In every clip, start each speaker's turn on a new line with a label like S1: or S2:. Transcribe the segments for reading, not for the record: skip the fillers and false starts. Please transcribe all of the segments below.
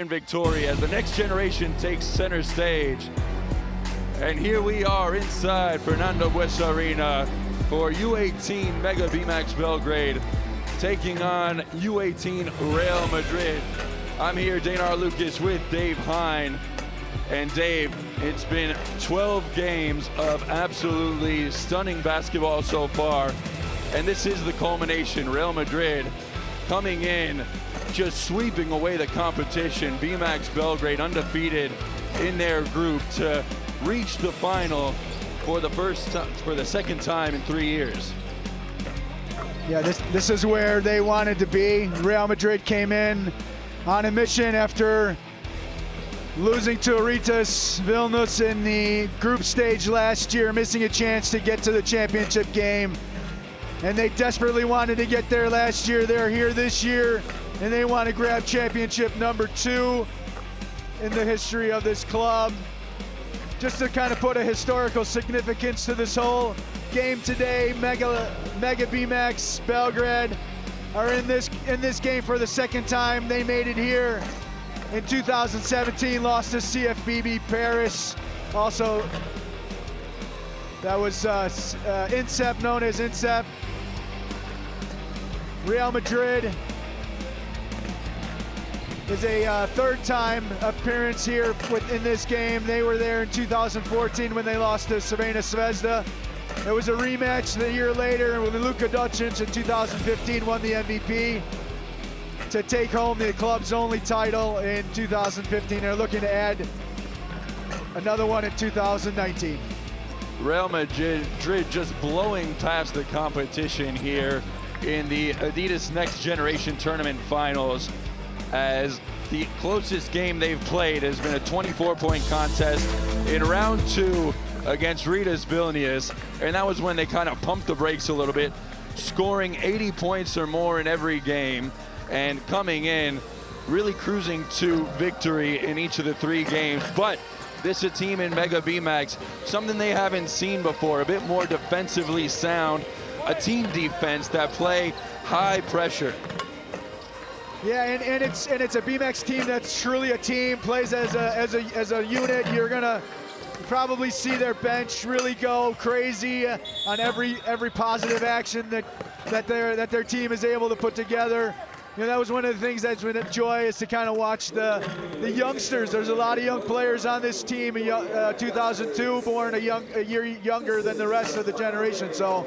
S1: in Victoria as the next generation takes center stage. And here we are inside Fernando Buesa Arena for U18 Mega BMAX Belgrade taking on U18 Real Madrid. I'm here, Danar Lucas, with Dave Hine. And Dave, it's been 12 games of absolutely stunning basketball so far. And this is the culmination. Real Madrid coming in, just sweeping away the competition. BMAX Belgrade undefeated in their group to reach the final for the second time in 3 years.
S2: Yeah, this is where they wanted to be. Real Madrid came in on a mission after losing to Aris Vilnius in the group stage last year, missing a chance to get to the championship game. And they desperately wanted to get there last year. They're here this year, and they want to grab championship number 2 in the history of this club. Just to kind of put a historical significance to this whole game today, Mega BMAX Belgrade are in this game for the second time. They made it here in 2017, lost to CFBB Paris. Also, that was INSEP, known as INSEP. Real Madrid is a third time appearance here in this game. They were there in 2014 when they lost to Crvena Zvezda. It was a rematch the year later with Luka Doncic in 2015 won the MVP to take home the club's only title in 2015. They're looking to add another one in 2019.
S1: Real Madrid just blowing past the competition here in the Adidas Next Generation Tournament Finals, as the closest game they've played has been a 24-point contest in round 2 against Aris Vilnius, and that was when they kind of pumped the brakes a little bit, scoring 80 points or more in every game and coming in really cruising to victory in each of the 3 games. But this is a team in Mega BMAX, something they haven't seen before, a bit more defensively sound, a team defense that play high pressure.
S2: Yeah, and it's a BMAX team that's truly a team, plays as a unit. You're gonna probably see their bench really go crazy on every positive action that their team is able to put together. You know, that was one of the things that's been a joy, is to kind of watch the youngsters. There's a lot of young players on this team. 2002 born, a year younger than the rest of the generation. So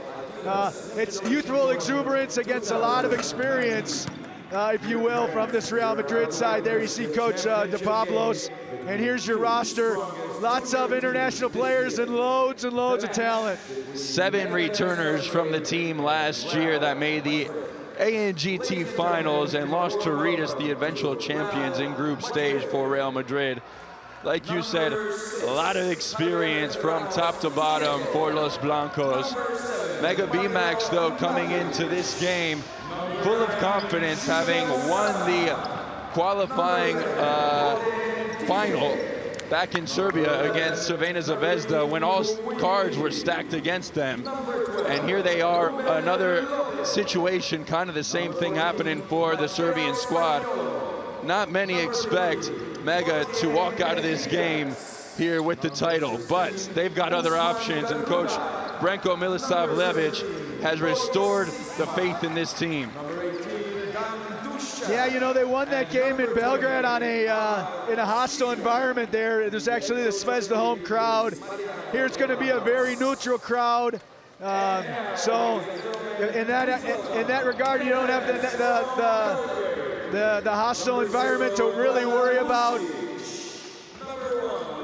S2: it's youthful exuberance against a lot of experience, if you will, from this Real Madrid side. There you see Coach De Pablos, and here's your roster. Lots of international players and loads of talent. 7
S1: returners from the team last year that made the ANGT finals and lost to Aris, the eventual champions in group stage for Real Madrid. Like you said, a lot of experience from top to bottom for Los Blancos. Mega BMAX, though, coming into this game full of confidence, having won the qualifying final back in Serbia against Crvena Zvezda when all cards were stacked against them. And here they are, another situation, kind of the same thing happening for the Serbian squad. Not many expect Mega to walk out of this game here with the title, but they've got other options, and Coach Branko Milosavljevic has restored the faith in this team.
S2: Yeah, you know, they won that game in Belgrade on in a hostile environment there. There's actually the Zvezda home crowd. Here it's going to be a very neutral crowd. So in that regard, you don't have the hostile environment to really worry about.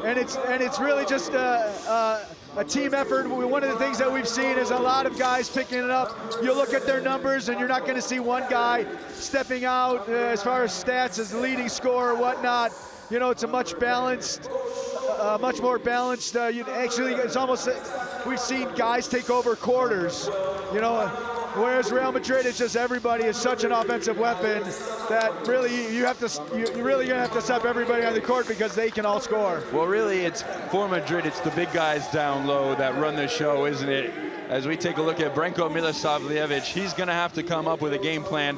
S2: And it's really just a team effort. One of the things that we've seen is a lot of guys picking it up. You look at their numbers, and you're not going to see one guy stepping out as far as stats as the leading scorer or whatnot. You know, it's a much more balanced. Actually, it's almost, we've seen guys take over quarters. You know, whereas Real Madrid is just, everybody is such an offensive weapon that really you're really gonna have to stop everybody on the court because they can all score.
S1: Well, really, it's for Madrid, it's the big guys down low that run the show, isn't it? As we take a look at Branko Milosavljevic, he's gonna have to come up with a game plan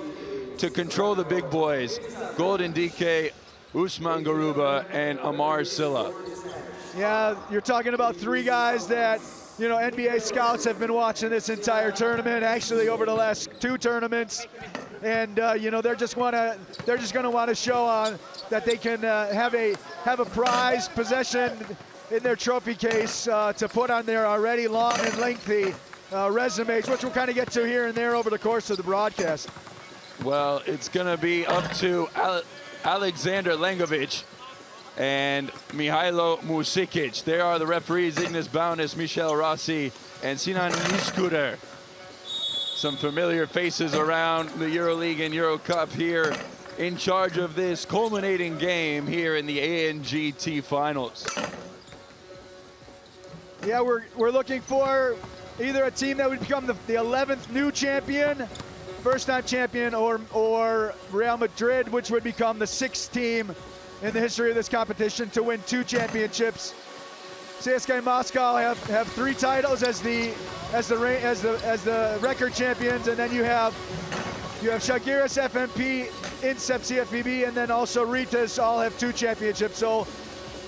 S1: to control the big boys. Golden DK Usman Garuba, and Amar Silla.
S2: Yeah, you're talking about three guys that, you know, NBA scouts have been watching this entire tournament, actually over the last 2 tournaments. And you know, they're just going to want to show that they can have a prize possession in their trophy case to put on their already long and lengthy resumes, which we'll kind of get to here and there over the course of the broadcast.
S1: Well, it's going to be up to Alexander Lengovic and Mihailo Musikic. They are the referees, Ignas Baunis, Michel Rossi, and Sinan Yuskuder. Some familiar faces around the EuroLeague and EuroCup here in charge of this culminating game here in the ANGT Finals.
S2: Yeah, we're looking for either a team that would become the 11th new champion, first-time champion, or Real Madrid, which would become the 6th team in the history of this competition to win 2 championships. CSKA Moscow have 3 titles as the record champions, and then you have Žalgiris, FNP, INSEP, CFBB, and then also Ritas all have 2 championships. So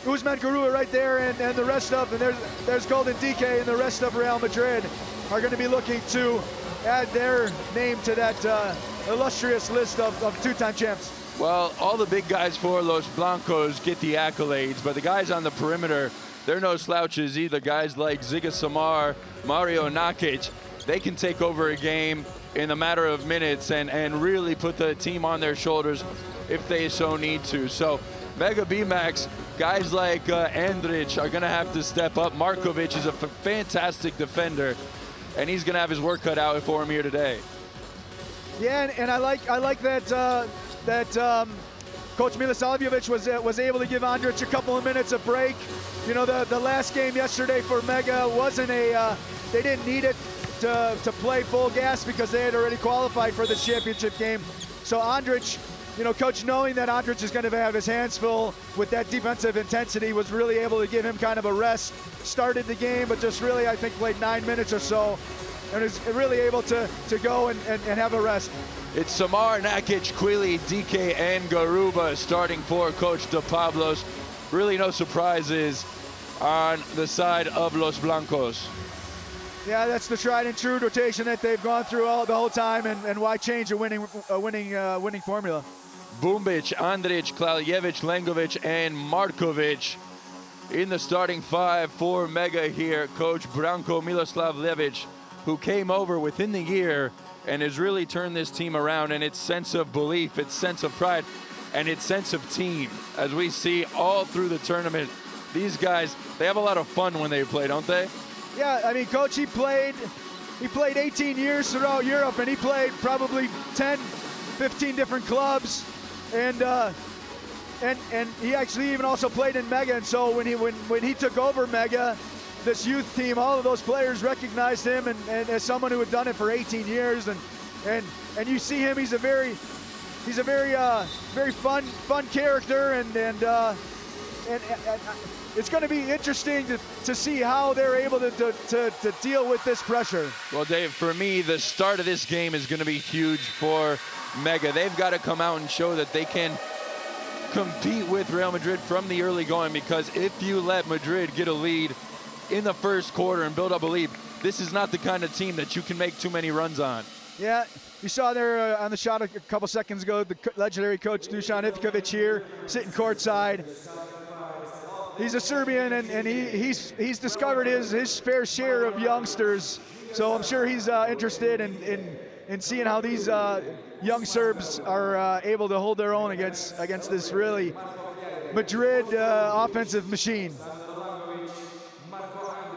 S2: Usman Garuba right there, and the rest of, and there's Golden DK, and the rest of Real Madrid are going to be looking to add their name to that illustrious list of 2-time champs.
S1: Well, all the big guys for Los Blancos get the accolades, but the guys on the perimeter, they're no slouches either. Guys like Ziga Samar, Mario Nakic, they can take over a game in a matter of minutes and really put the team on their shoulders if they so need to. So Mega BMAX, guys like Andrić are gonna have to step up. Markovic is a fantastic defender, and he's gonna have his work cut out for him here today.
S2: Yeah, and I like that Coach Milosavljevic was able to give Andrić a couple of minutes of break. You know, the last game yesterday for Mega wasn't they didn't need it to play full gas because they had already qualified for the championship game. So Andrić, you know, Coach, knowing that Andrić is going to have his hands full with that defensive intensity, was really able to give him kind of a rest. Started the game, but just really, I think, played 9 minutes or so, and is really able to go and have a rest.
S1: It's Samar, Nakic, Quili, DK, and Garuba starting for Coach De Pablos. Really no surprises on the side of Los Blancos.
S2: Yeah, that's the tried and true rotation that they've gone through the whole time, and why change a winning formula?
S1: Bumbic, Andrić, Klaljevic, Lengovic, and Markovic in the starting 5 for Mega here. Coach Branko Milosavljevic, who came over within the year and has really turned this team around, and its sense of belief, its sense of pride, and its sense of team, as we see all through the tournament. These guys, they have a lot of fun when they play, don't they?
S2: Yeah, I mean, Coach, he played 18 years throughout Europe, and he played probably 10, 15 different clubs, and he actually even also played in Mega. And so when he took over Mega, this youth team, all of those players recognized him and as someone who had done it for 18 years, and you see him, he's a very fun character, and it's going to be interesting to see how they're able to deal with this pressure.
S1: Well, Dave, for me, the start of this game is going to be huge for Mega. They've got to come out and show that they can compete with Real Madrid from the early going, because if you let Madrid get a lead in the first quarter and build up a lead, this is not the kind of team that you can make too many runs on.
S2: Yeah, you saw there on the shot a couple seconds ago, the legendary coach Dusan Ivkovic here, sitting courtside. He's a Serbian, and he's discovered his fair share of youngsters. So I'm sure he's interested in seeing how these young Serbs are able to hold their own against this really Madrid offensive machine.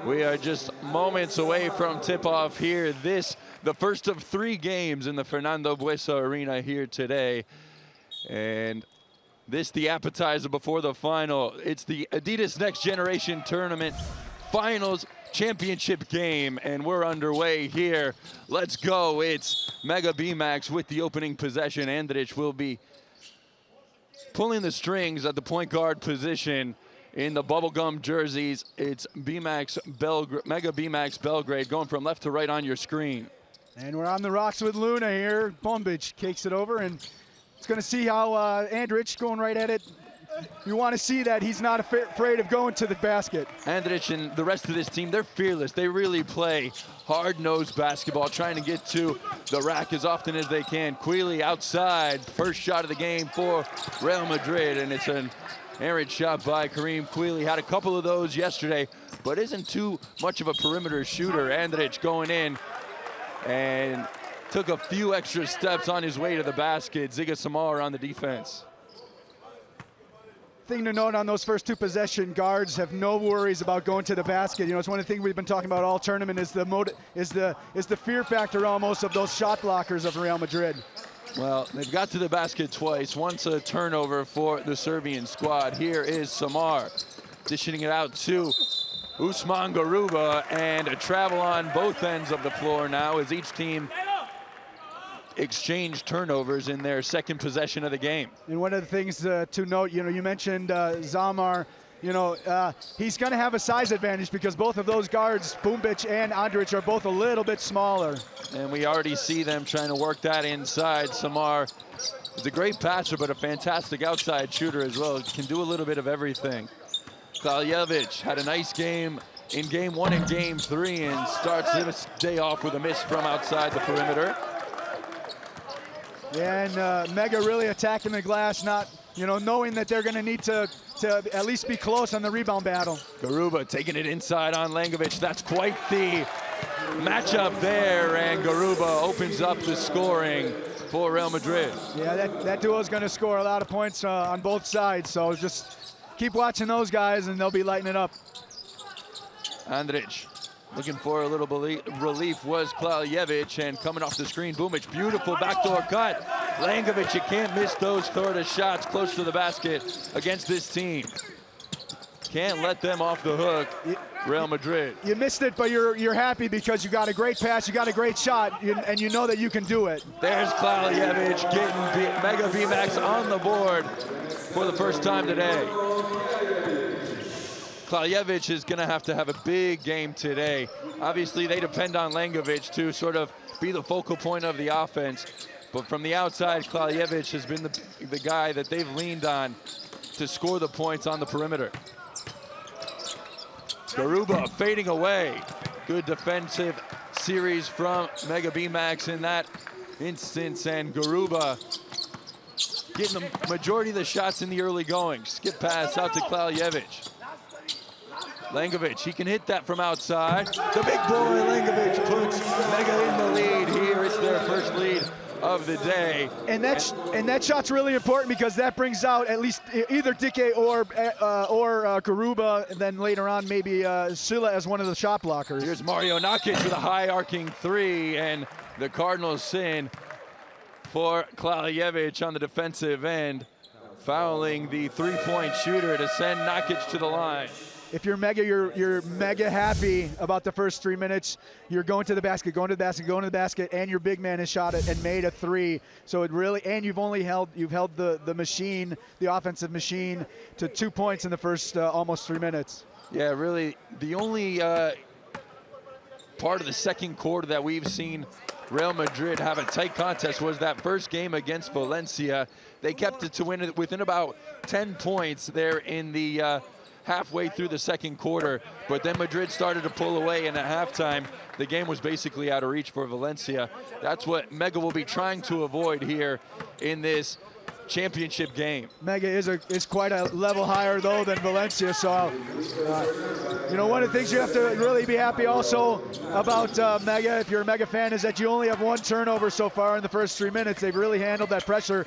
S1: We are just moments away from tip-off here. The first of 3 games in the Fernando Buesa Arena here today. And this, the appetizer before the final. It's the Adidas Next Generation Tournament Finals Championship game, and we're underway here. Let's go. It's Mega BMAX with the opening possession. Andrić will be pulling the strings at the point guard position. In the bubblegum jerseys, it's Mega BMAX Belgrade, going from left to right on your screen.
S2: And we're on the rocks with Luna here. Bumbic kicks it over, and it's going to see how Andrić, going right at it, you want to see that he's not afraid of going to the basket.
S1: Andrić and the rest of this team, they're fearless. They really play hard-nosed basketball, trying to get to the rack as often as they can. Quealy outside, first shot of the game for Real Madrid, and it's an errant shot by Karim Quealy. Had a couple of those yesterday, but isn't too much of a perimeter shooter. Andrić going in and took a few extra steps on his way to the basket. Ziga Samar on the defense.
S2: Thing to note on those first two possession, guards have no worries about going to the basket. You know, it's one of the things we've been talking about all tournament is the fear factor almost of those shot blockers of Real Madrid.
S1: Well, they've got to the basket twice. Once a turnover for the Serbian squad. Here is Samar dishing it out to Usman Garuba, and a travel on both ends of the floor now as each team exchange turnovers in their second possession of the game.
S2: And one of the things to note, you know, you mentioned Zamar, you know, he's going to have a size advantage because both of those guards, Bumbic and Andrić, are both a little bit smaller.
S1: And we already see them trying to work that inside. Samar is a great passer, but a fantastic outside shooter as well. Can do a little bit of everything. Kraljevic had a nice game in game 1 and game 3 and starts his day off with a miss from outside the perimeter.
S2: And Mega really attacking the glass, not, you know, knowing that they're going to need to at least be close on the rebound battle.
S1: Garuba taking it inside on Langovic. That's quite the matchup there, and Garuba opens up the scoring for Real Madrid.
S2: Yeah, that duo is going to score a lot of points on both sides, so just keep watching those guys and they'll be lighting it up.
S1: Andrić looking for a little relief was Kraljevic, and coming off the screen, Bumbic, beautiful backdoor cut. Langovic, you can't miss those sort of shots close to the basket against this team. Can't let them off the hook, Real Madrid.
S2: You missed it, but you're happy because you got a great pass, you got a great shot, and you know that you can do it.
S1: There's Kraljevic getting Mega VMAX on the board for the first time today. Kraljevic is going to have a big game today. Obviously, they depend on Langovic to sort of be the focal point of the offense. But from the outside, Kraljevic has been the guy that they've leaned on to score the points on the perimeter. Garuba fading away. Good defensive series from Mega BMAX in that instance. And Garuba getting the majority of the shots in the early going. Skip pass out to Kraljevic. Langovic, he can hit that from outside. The big boy, Langovic, puts Mega in the lead here. It's their first lead of the day.
S2: And that shot's really important because that brings out at least either Dike or Garuba, and then later on maybe Silla as one of the shot blockers.
S1: Here's Mario Nakic with a high arcing three, and the Cardinals sin for Kraljevic on the defensive end, fouling the three-point shooter to send Nakic to the line.
S2: If you're Mega, you're mega happy about the first 3 minutes. You're going to the basket, going to the basket, going to the basket, and your big man has shot it and made a three. So it really, and you've held the machine, the offensive machine, to 2 points in the first almost 3 minutes.
S1: Yeah, really, the only part of the second quarter that we've seen Real Madrid have a tight contest was that first game against Valencia. They kept it to win it within about 10 points there in the halfway through the second quarter, but then Madrid started to pull away, and at halftime, the game was basically out of reach for Valencia. That's what Mega will be trying to avoid here in this championship game.
S2: Mega is quite a level higher though than Valencia, so you know, one of the things you have to really be happy also about Mega, if you're a Mega fan, is that you only have one turnover so far in the first 3 minutes. They've really handled that pressure.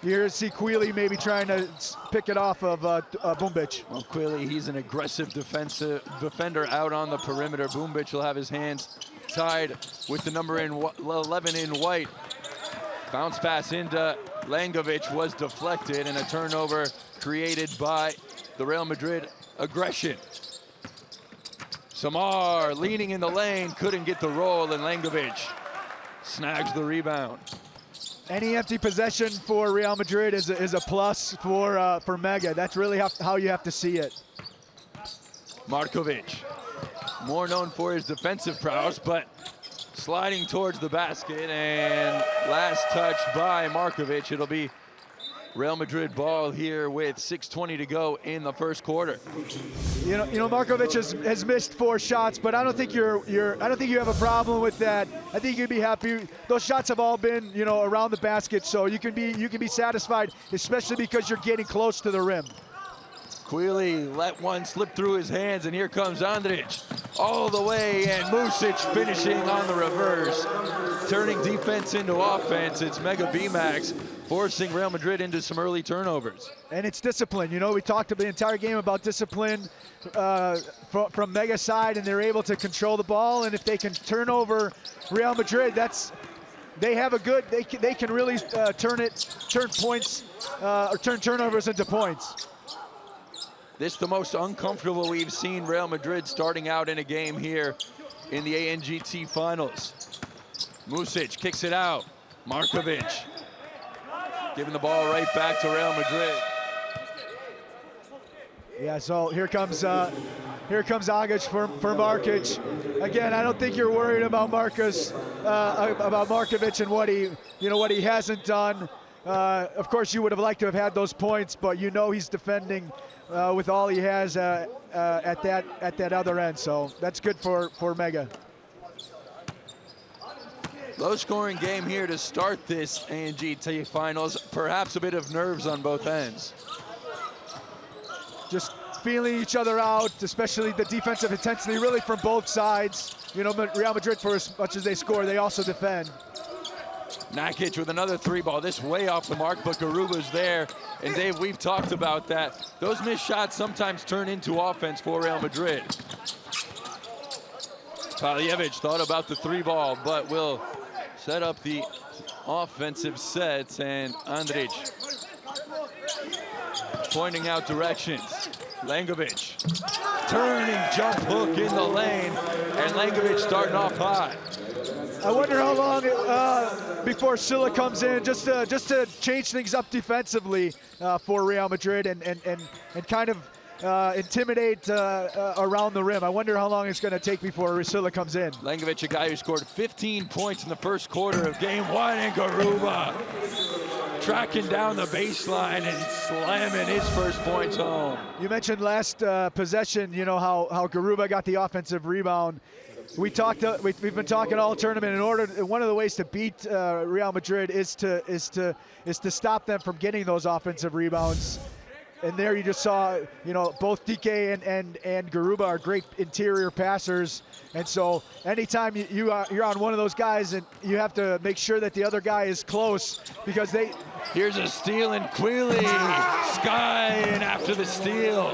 S2: You see Quealy maybe trying to pick it off of Bumbic.
S1: Well, Quealy, he's an aggressive defender out on the perimeter. Bumbic will have his hands tied with the number 11 in white. Bounce pass into Langovic was deflected, and a turnover created by the Real Madrid aggression. Samar leaning in the lane, couldn't get the roll, and Langovic snags the rebound.
S2: Any empty possession for Real Madrid is a plus for Mega. That's really how you have to see it.
S1: Markovic, more known for his defensive prowess, but sliding towards the basket, and last touch by Markovic. It'll be Real Madrid ball here with 6:20 to go in the first quarter.
S2: You know, Markovic has missed 4 shots, but I don't think I don't think you have a problem with that. I think you'd be happy. Those shots have all been, you know, around the basket, so you can be satisfied, especially because you're getting close to the rim.
S1: Quealy let one slip through his hands, and here comes Andrić all the way, and Music finishing on the reverse, turning defense into offense. It's Mega B-Max forcing Real Madrid into some early turnovers.
S2: And it's discipline. You know, we talked the entire game about discipline from Mega side, and they're able to control the ball. And if they can turn over Real Madrid, they have a good. They can really turn points or turn turnovers into points.
S1: This is the most uncomfortable we've seen Real Madrid starting out in a game here in the ANGT finals. Music kicks it out. Markovic giving the ball right back to Real Madrid.
S2: Yeah, so here comes Agic for Markic. Again, I don't think you're worried about Markovic and what he hasn't done. Of course, you would have liked to have had those points, but you know he's defending with all he has at that other end. So that's good for Mega.
S1: Low-scoring game here to start this ANGT finals. Perhaps a bit of nerves on both ends.
S2: Just feeling each other out, especially the defensive intensity, really from both sides. You know, Real Madrid, for as much as they score, they also defend.
S1: Nakic with another 3-ball. This way off the mark, but Garuba's there. And Dave, we've talked about that. Those missed shots sometimes turn into offense for Real Madrid. Paljevic thought about the 3-ball, but will set up the offensive sets, and Andrić pointing out directions. Langovic turning jump hook in the lane, and Langovic starting off hot.
S2: I wonder how long before Silla comes in, just to change things up defensively for Real Madrid and kind of intimidate around the rim. I wonder how long it's going to take before Silla comes in.
S1: Langovic, a guy who scored 15 points in the first quarter of game 1, and Garuba tracking down the baseline and slamming his first points home.
S2: You mentioned last possession, you know, how Garuba got the offensive rebound. We've been talking all tournament. One of the ways to beat Real Madrid is to stop them from getting those offensive rebounds. And there you just saw, you know, both DK and Garuba are great interior passers. And so anytime you're on one of those guys, and you have to make sure that the other guy is close, because they.
S1: Here's a steal, and Quealy skying after the steal.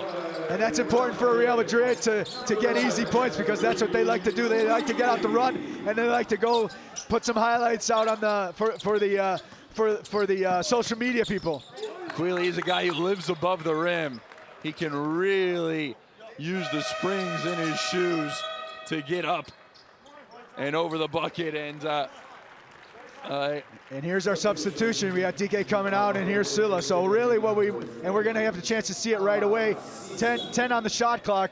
S2: And that's important for Real Madrid to get easy points, because that's what they like to do. They like to get out the run, and they like to go put some highlights out on for the social media people.
S1: Quealy is a guy who lives above the rim. He can really use the springs in his shoes to get up and over the bucket.
S2: And here's our substitution. We got DK coming out, and here's Silla. So really we're going to have the chance to see it right away. 10 on the shot clock.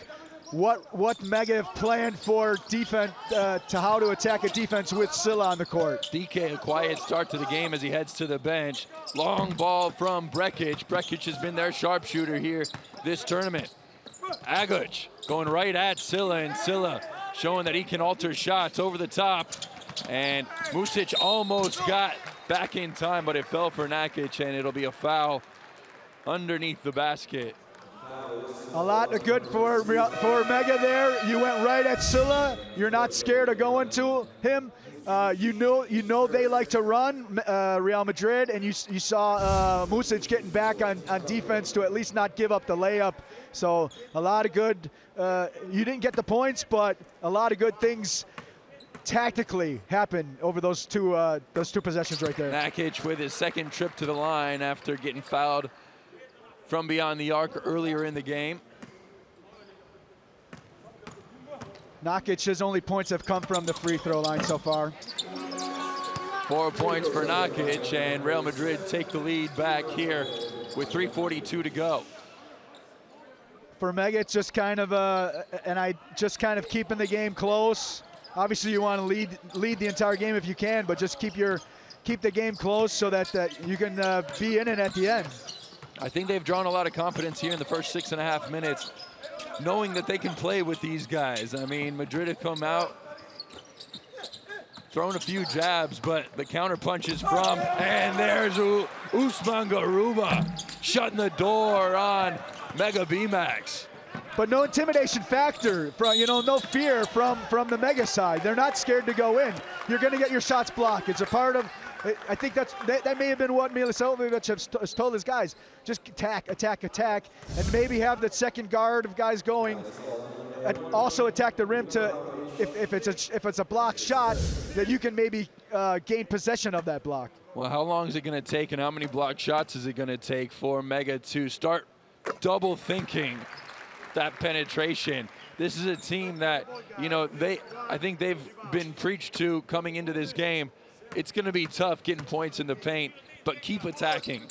S2: What Mega have planned for defense, to how to attack a defense with Silla on the court.
S1: DK, a quiet start to the game as he heads to the bench. Long ball from Brekic. Brekic has been their sharpshooter here this tournament. Agic going right at Silla, and Silla showing that he can alter shots over the top. And Music almost got back in time, but it fell for Nakic, and it'll be a foul underneath the basket.
S2: A lot of good for Mega there. You went right at Silla. You're not scared of going to him. You know they like to run, Real Madrid, and you saw Music getting back on defense to at least not give up the layup. So a lot of good. You didn't get the points, but a lot of good things tactically happened over those two possessions right there.
S1: Nakic with his second trip to the line after getting fouled from beyond the arc earlier in the game.
S2: Nakic, his only points have come from the free throw line so far.
S1: 4 points for Nakic, and Real Madrid take the lead back here with 3:42 to go.
S2: For Mega, it's just kind of keeping the game close. Obviously, you want to lead the entire game if you can, but just keep your keep the game close so that you can be in it at the end.
S1: I think they've drawn a lot of confidence here in the first 6.5 minutes, knowing that they can play with these guys. I mean, Madrid have come out, thrown a few jabs, but the counter punches from, and there's Usman Garuba shutting the door on Mega B-Max.
S2: But no intimidation factor, no fear from the Mega side. They're not scared to go in. You're going to get your shots blocked. It's a part of, I think that may have been what Milosavljevic has told his guys. Just attack, attack, attack, and maybe have the second guard of guys going, and also attack the rim to, if it's a block shot, that you can maybe gain possession of that block.
S1: Well, how long is it going to take, and how many block shots is it going to take for Mega to start double thinking that penetration? This is a team that, I think they've been preached to coming into this game. It's going to be tough getting points in the paint, but keep attacking.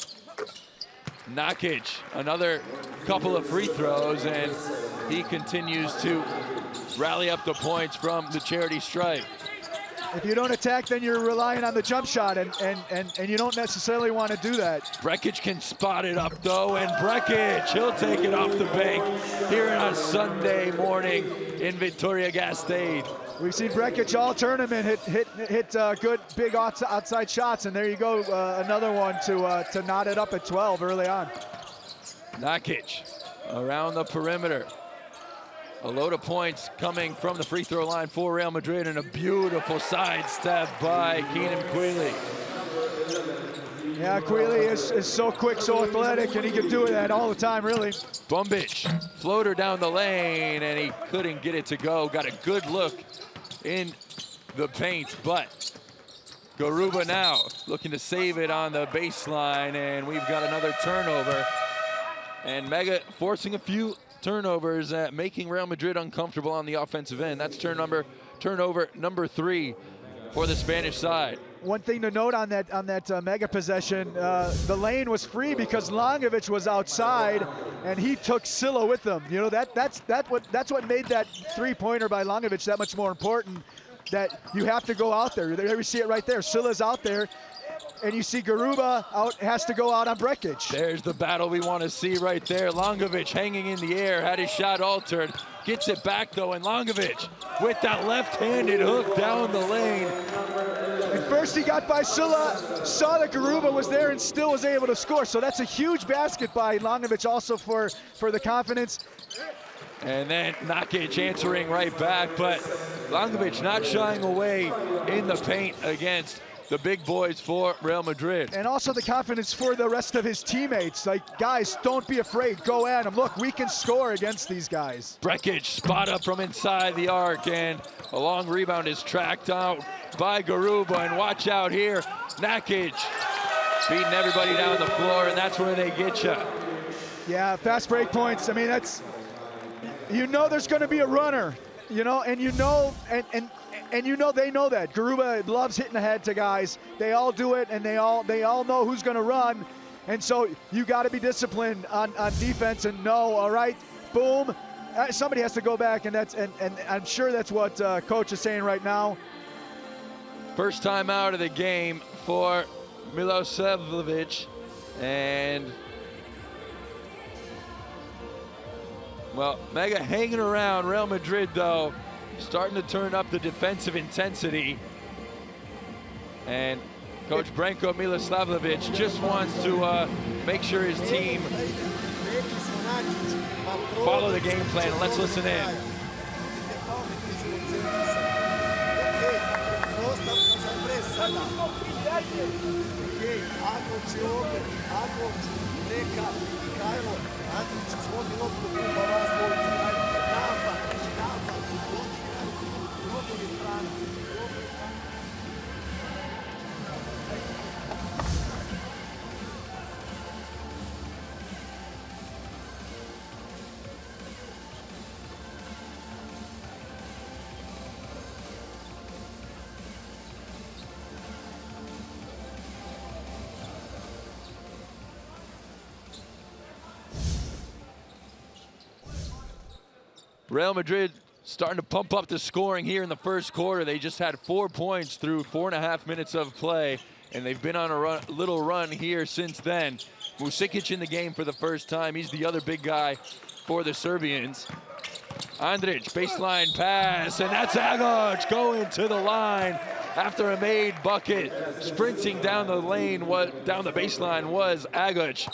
S1: Nakic, another couple of free throws, and he continues to rally up the points from the charity stripe.
S2: If you don't attack, then you're relying on the jump shot, and you don't necessarily want to do that.
S1: Brekic can spot it up, though, and Brekic, he'll take it off the bank here on Sunday morning in Vitoria-Gasteiz.
S2: We've seen Brekic all tournament hit good big outside shots, and there you go, another one to knot it up at 12 early on.
S1: Nakic around the perimeter. A load of points coming from the free throw line for Real Madrid, and a beautiful sidestep by Keenan Quealy.
S2: Yeah, Quealy is so quick, so athletic, and he can do that all the time, really.
S1: Bumbic, floater down the lane, and he couldn't get it to go. Got a good look in the paint, but Garuba now looking to save it on the baseline, and we've got another turnover. And Mega forcing a few turnovers, making Real Madrid uncomfortable on the offensive end. That's turnover number 3 for the Spanish side.
S2: One thing to note on that Mega possession, the lane was free because Longovic was outside, and he took Silla with him. That's what made that three-pointer by Longovic that much more important. That you have to go out there. There we see it right there. Silla's out there. And you see Garuba has to go out on Brekic.
S1: There's the battle we want to see right there. Longovic hanging in the air, had his shot altered. Gets it back though, and Longovic with that left-handed hook down the lane.
S2: And first he got by Silla, saw that Garuba was there and still was able to score. So that's a huge basket by Longovic also for the confidence.
S1: And then Nakic answering right back, but Longovic not shying away in the paint against the big boys for Real Madrid.
S2: And also the confidence for the rest of his teammates. Like, guys, don't be afraid. Go at them. Look, we can score against these guys.
S1: Brekic spot up from inside the arc, and a long rebound is tracked out by Garuba. And watch out here, Nakic beating everybody down the floor, and that's where they get you.
S2: Yeah, fast break points. I mean, that's, there's going to be a runner, and they know that. Garuba loves hitting the head to guys. They all do it, and they all know who's going to run. And so you got to be disciplined on defense and know, all right, boom. Somebody has to go back, and I'm sure that's what coach is saying right now.
S1: First time out of the game for Milosavljevic, and well, Mega hanging around. Real Madrid though, starting to turn up the defensive intensity. And Coach Branko Milosavljevic just wants to make sure his team follow the game plan. Let's listen in. Real Madrid starting to pump up the scoring here in the first quarter. They just had 4 points through 4.5 minutes of play. and they've been on a little run here since then. Musikic in the game for the first time. He's the other big guy for the Serbians. Andrić, baseline pass, and that's Agoc going to the line after a made bucket. Sprinting down the lane, down the baseline was Agoc.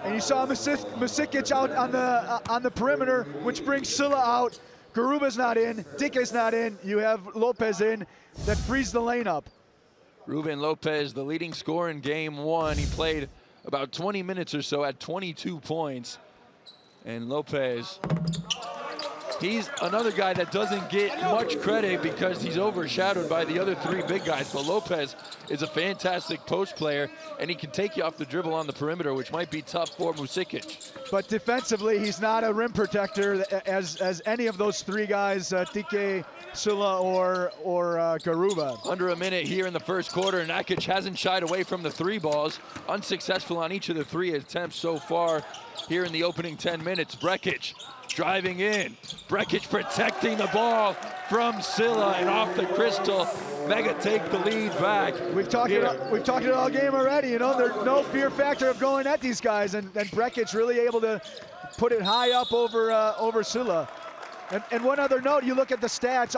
S2: And you saw Musikic out on the perimeter, which brings Silla out. Garuba's not in, Dike's not in. You have Lopez in. That frees the lane up.
S1: Ruben Lopez, the leading scorer in game one. He played about 20 minutes or so at 22 points. And Lopez, he's another guy that doesn't get much credit because he's overshadowed by the other three big guys. But Lopez is a fantastic post player, and he can take you off the dribble on the perimeter, which might be tough for Musikic.
S2: But defensively, he's not a rim protector as any of those three guys, Dike, Silla, or Garuba.
S1: Under a minute here in the first quarter, Nakic hasn't shied away from the three balls. Unsuccessful on each of the three attempts so far here in the opening 10 minutes. Brekic driving in. Brekic protecting the ball from Silla, and off the crystal. Mega take the lead back.
S2: We've talked it all game already. You know, there's no fear factor of going at these guys, and Brekic really able to put it high up over Silla. And one other note, you look at the stats,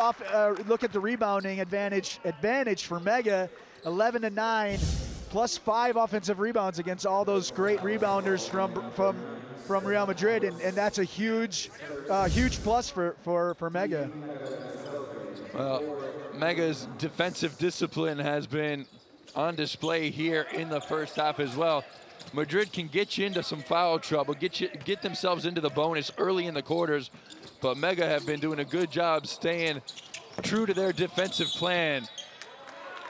S2: look at the rebounding advantage for Mega, 11-9, plus 5 offensive rebounds against all those great rebounders from Real Madrid, and that's a huge plus for Mega.
S1: Well, Mega's defensive discipline has been on display here in the first half as well. Madrid can get you into some foul trouble, get themselves into the bonus early in the quarters, but Mega have been doing a good job staying true to their defensive plan.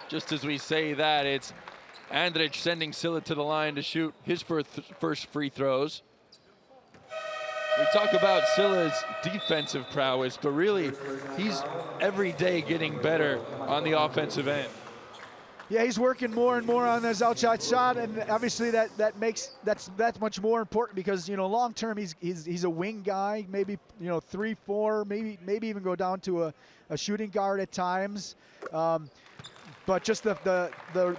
S1: Just as we say that, it's Andrić sending Silla to the line to shoot his first free throws. We talk about Silla's defensive prowess, but really, he's every day getting better on the offensive end.
S2: Yeah, he's working more and more on his outside shot, and obviously that's much more important because, you know, long term he's a wing guy, maybe, you know, 3-4, maybe even go down to a shooting guard at times. But just the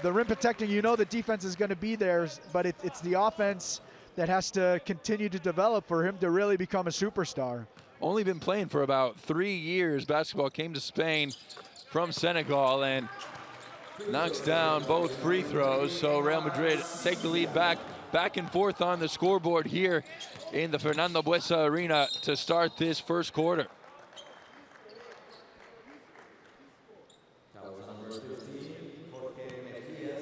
S2: rim protecting, you know, the defense is going to be there, but it's the offense that has to continue to develop for him to really become a superstar.
S1: Only been playing for about 3 years. Basketball came to Spain from Senegal and knocks down both free throws. So Real Madrid take the lead back and forth on the scoreboard here in the Fernando Buesa Arena to start this first quarter.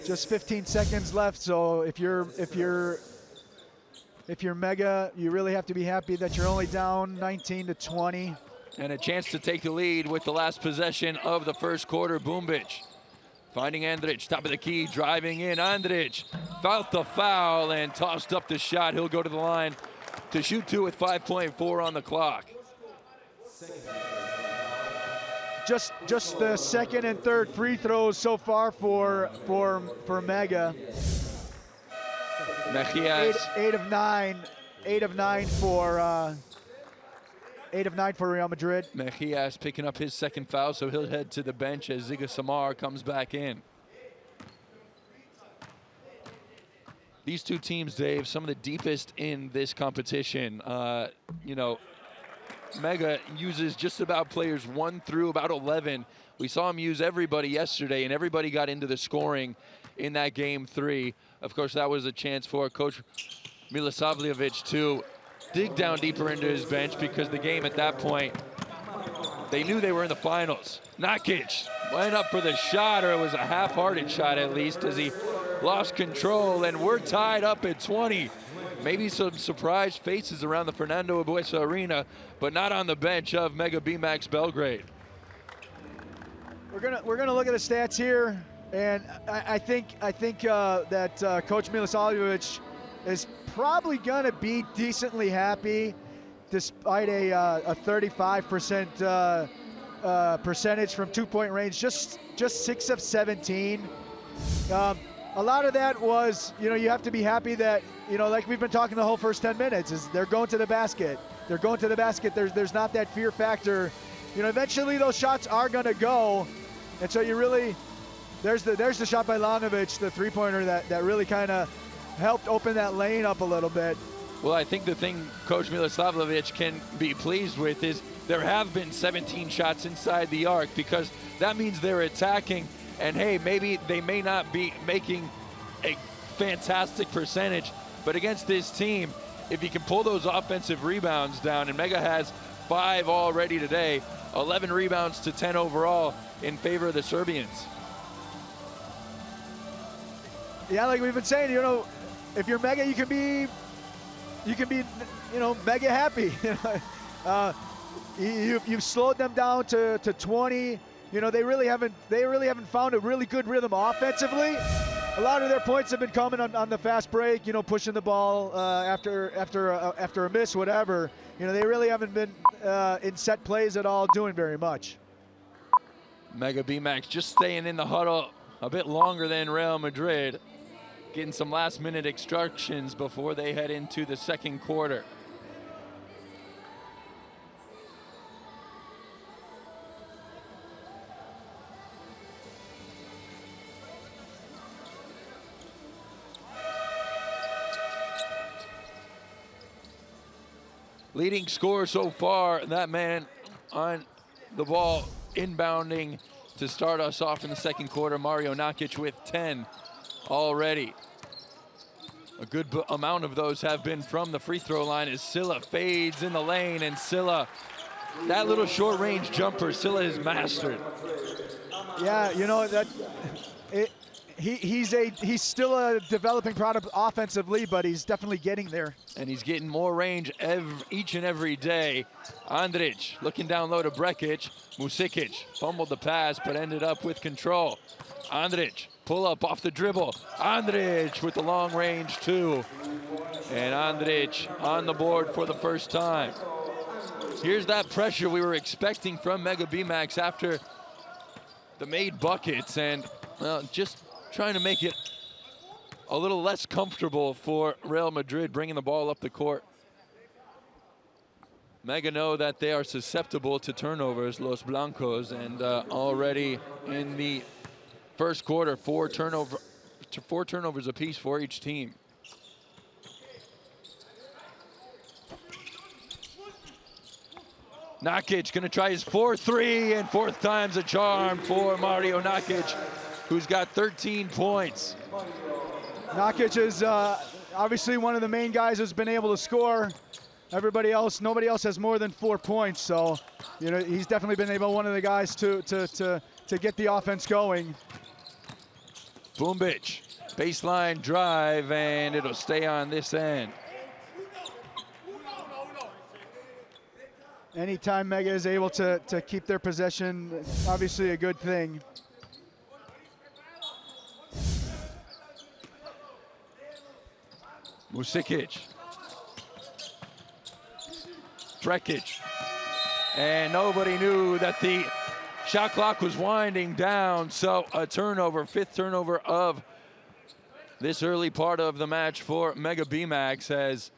S2: Just 15 seconds left, so if you're Mega, you really have to be happy that you're only down 19-20.
S1: And a chance to take the lead with the last possession of the first quarter. Bumbic finding Andrić, top of the key, driving in. Andrić felt the foul and tossed up the shot. He'll go to the line to shoot 2 with 5.4 on the clock.
S2: Just the second and third free throws so far for Mega.
S1: Mejias.
S2: 8 of 9 for Real Madrid.
S1: Mejias picking up his second foul, so he'll head to the bench as Ziga Samar comes back in. These two teams, Dave, some of the deepest in this competition. You know, Mega uses just about players 1 through about 11. We saw him use everybody yesterday, and everybody got into the scoring in that game 3. Of course, that was a chance for Coach Milosavljevic to dig down deeper into his bench because the game at that point, they knew they were in the finals. Nakic went up for the shot, or it was a half-hearted shot at least, as he lost control, and we're tied up at 20. Maybe some surprise faces around the Fernando Buesa Arena, but not on the bench of Mega BMAX Belgrade.
S2: We're gonna look at the stats here, and I think that Coach Milosavljevic is probably gonna be decently happy, despite a 35% percentage from 2-point range, just 6 of 17. A lot of that was, you know, you have to be happy that, you know, like we've been talking the whole first 10 minutes, is they're going to the basket. They're going to the basket. There's not that fear factor. You know, eventually those shots are going to go, and so you really there's the shot by Lanovic, the three-pointer that really kind of helped open that lane up a little bit.
S1: Well, I think the thing Coach Milosavljevic can be pleased with is there have been 17 shots inside the arc, because that means they're attacking. And hey, maybe they may not be making a fantastic percentage, but against this team, if you can pull those offensive rebounds down, and Mega has 5 already today, 11 rebounds to 10 overall in favor of the Serbians.
S2: Yeah, like we've been saying, you know, if you're Mega, you can be, you know, mega happy. You've slowed them down to 20. You know, they really haven't found a really good rhythm offensively. A lot of their points have been coming on the fast break, you know, pushing the ball after a miss, whatever. You know, they really haven't been in set plays at all, doing very much.
S1: Mega BMAX just staying in the huddle a bit longer than Real Madrid, getting some last-minute instructions before they head into the second quarter. Leading scorer so far, that man on the ball inbounding to start us off in the second quarter, Mario Nakic with 10 already. A good amount of those have been from the free throw line as Silla fades in the lane, and Silla, that little short range jumper, Silla has mastered.
S2: Yeah, you know, he's still a developing product offensively, but he's definitely getting there. And
S1: he's getting more range each and every day. Andrić looking down low to Brekic. Musikic fumbled the pass but ended up with control. Andrić pull up off the dribble. Andrić with the long range too. And Andrić on the board for the first time. Here's that pressure we were expecting from Mega BMAX after the made buckets, and just trying to make it a little less comfortable for Real Madrid bringing the ball up the court. Mega know that they are susceptible to turnovers, Los Blancos, and already in the first quarter, four turnovers apiece for each team. Nakic gonna try his 4-3, and fourth time's a charm for Mario Nakic, who's got 13 points.
S2: Nakic is obviously one of the main guys who's been able to score. Nobody else has more than 4 points. So, you know, he's definitely been one of the guys to get the offense going.
S1: Bumbic, baseline drive, and it'll stay on this end.
S2: Anytime Mega is able to keep their possession, obviously a good thing.
S1: Musikic. Brekic. And nobody knew that the shot clock was winding down, so a turnover, fifth turnover of this early part of the match for Mega BMAX, as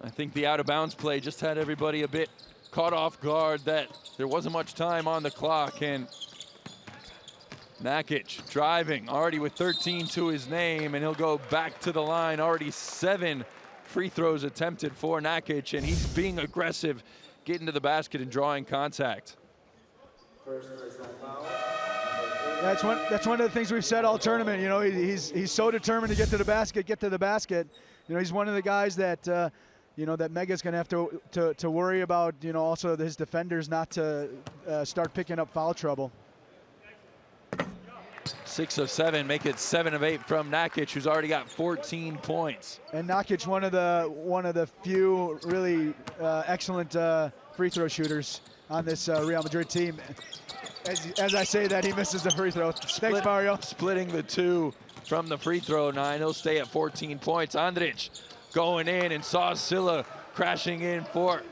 S1: I think the out-of-bounds play just had everybody a bit caught off guard that there wasn't much time on the clock, and Nakic driving, already with 13 to his name, and he'll go back to the line. Already 7 free throws attempted for Nakic, and he's being aggressive, getting to the basket and drawing contact.
S2: That's one of the things we've said all tournament. You know, he's so determined to get to the basket. You know, he's one of the guys that you know, that Mega's going to have to worry about. You know, also his defenders not to start picking up foul trouble.
S1: 6 of 7, make it 7 of 8 from Nakic, who's already got 14 points.
S2: And Nakic, one of the few really excellent free throw shooters on this Real Madrid team. As I say that, he misses the free throw. Thanks, Mario.
S1: Splitting the 2 from the free throw line. He'll stay at 14 points. Andrić going in and saw Silla crashing in for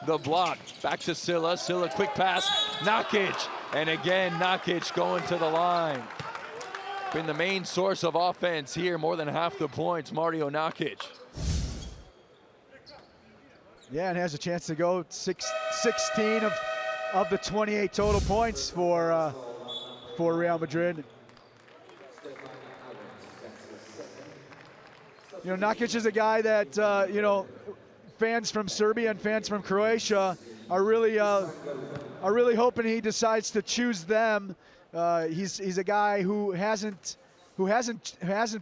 S1: the block. Back to Silla. Silla, quick pass. Nakic. And again, Nakic going to the line. Been the main source of offense here, more than half the points, Mario Nakic.
S2: Yeah, and has a chance to go 16 of the 28 total points for Real Madrid. You know, Nakic is a guy that you know, fans from Serbia and fans from Croatia are really hoping he decides to choose them. He's a guy who hasn't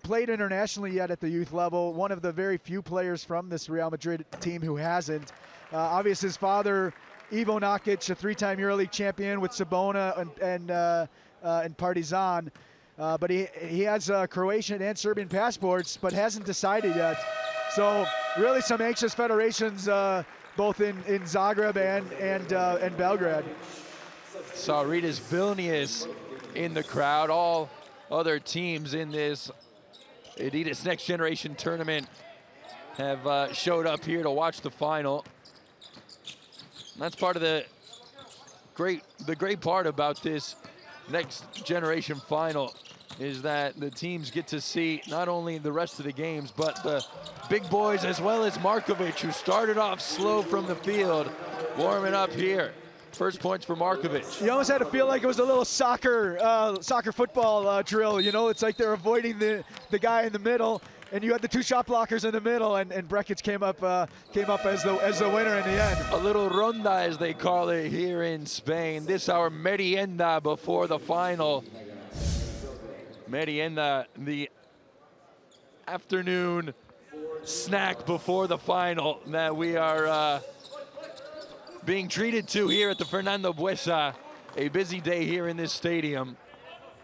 S2: played internationally yet at the youth level. One of the very few players from this Real Madrid team who hasn't. Obviously, his father, Ivo Nakic, a 3-time EuroLeague champion with Sabona and Partizan. But he has Croatian and Serbian passports, but hasn't decided yet. So really some anxious federations, both in Zagreb and Belgrade.
S1: Saw Ritas Vilnius in the crowd. All other teams in this Adidas Next Generation tournament have showed up here to watch the final. And that's part of the great part about this Next Generation final is that the teams get to see not only the rest of the games, but the big boys as well as Markovic, who started off slow from the field, warming up here. First points for Markovic.
S2: You almost had to feel like it was a little soccer football drill. You know, it's like they're avoiding the guy in the middle, and you had the 2 shot blockers in the middle, and Brekic came up as the winner in the end.
S1: A little ronda, as they call it here in Spain. This our merienda before the final. Merienda, the afternoon snack before the final that we are being treated to here at the Fernando Buesa. A busy day here in this stadium.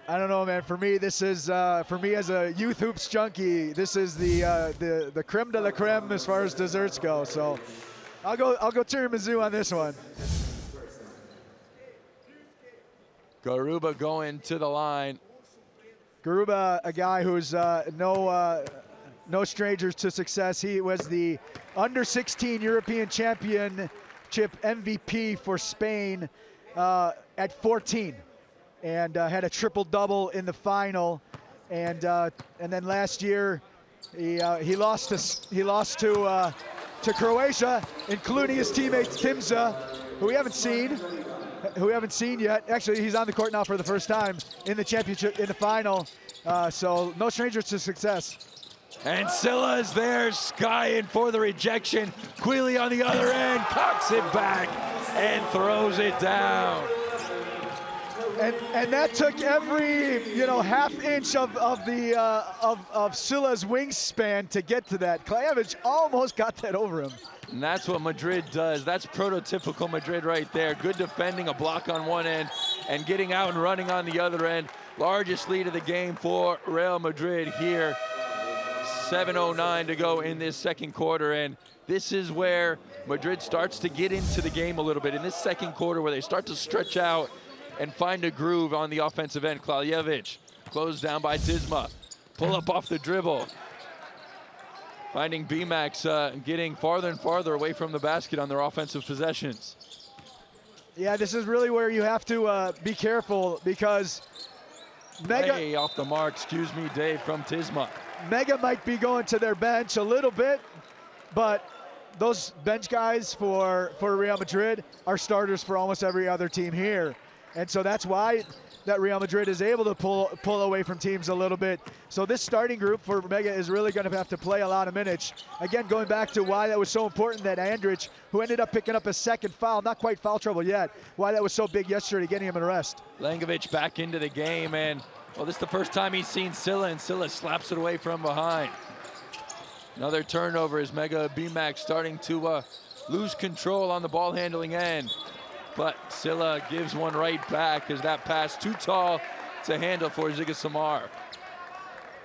S2: I don't know, man. For me, this is for me as a youth hoops junkie. This is the creme de la creme as far as desserts go. So I'll go tiramisu on this one.
S1: Garuba going to the line.
S2: Garuba, a guy who's no strangers to success. He was the under-16 European Championship MVP for Spain at 14, and had a triple-double in the final. And then last year, he lost to Croatia, including his teammate Timza, who we haven't seen yet. Actually, he's on the court now for the first time in the championship, in the final. So no strangers to success.
S1: And Silla is there, skying for the rejection. Quealy on the other end, cocks it back and throws it down.
S2: And that took every half inch of Silla's wingspan to get to that. Klajevic almost got that over him.
S1: And that's what Madrid does. That's prototypical Madrid right there. Good defending, a block on one end, and getting out and running on the other end. Largest lead of the game for Real Madrid here. 7:09 to go in this second quarter, and this is where Madrid starts to get into the game a little bit. In this second quarter, where they start to stretch out and find a groove on the offensive end. Klajevic closed down by Tisma. Pull up off the dribble. Finding B-Max getting farther and farther away from the basket on their offensive possessions.
S2: Yeah, this is really where you have to be careful, because Mega...
S1: Hey, off the mark, excuse me, Dave, from Tisma.
S2: Mega might be going to their bench a little bit, but those bench guys for Real Madrid are starters for almost every other team here. And so that's why that Real Madrid is able to pull away from teams a little bit. So this starting group for Mega is really going to have to play a lot of minutes. Again, going back to why that was so important that Andrić, who ended up picking up a second foul, not quite foul trouble yet, why that was so big yesterday, getting him an arrest.
S1: Langovic back into the game, and well, this is the first time he's seen Silla, and Silla slaps it away from behind. Another turnover as Mega B-Max starting to lose control on the ball handling end. But Silla gives one right back as that pass too tall to handle for Ziga Samar.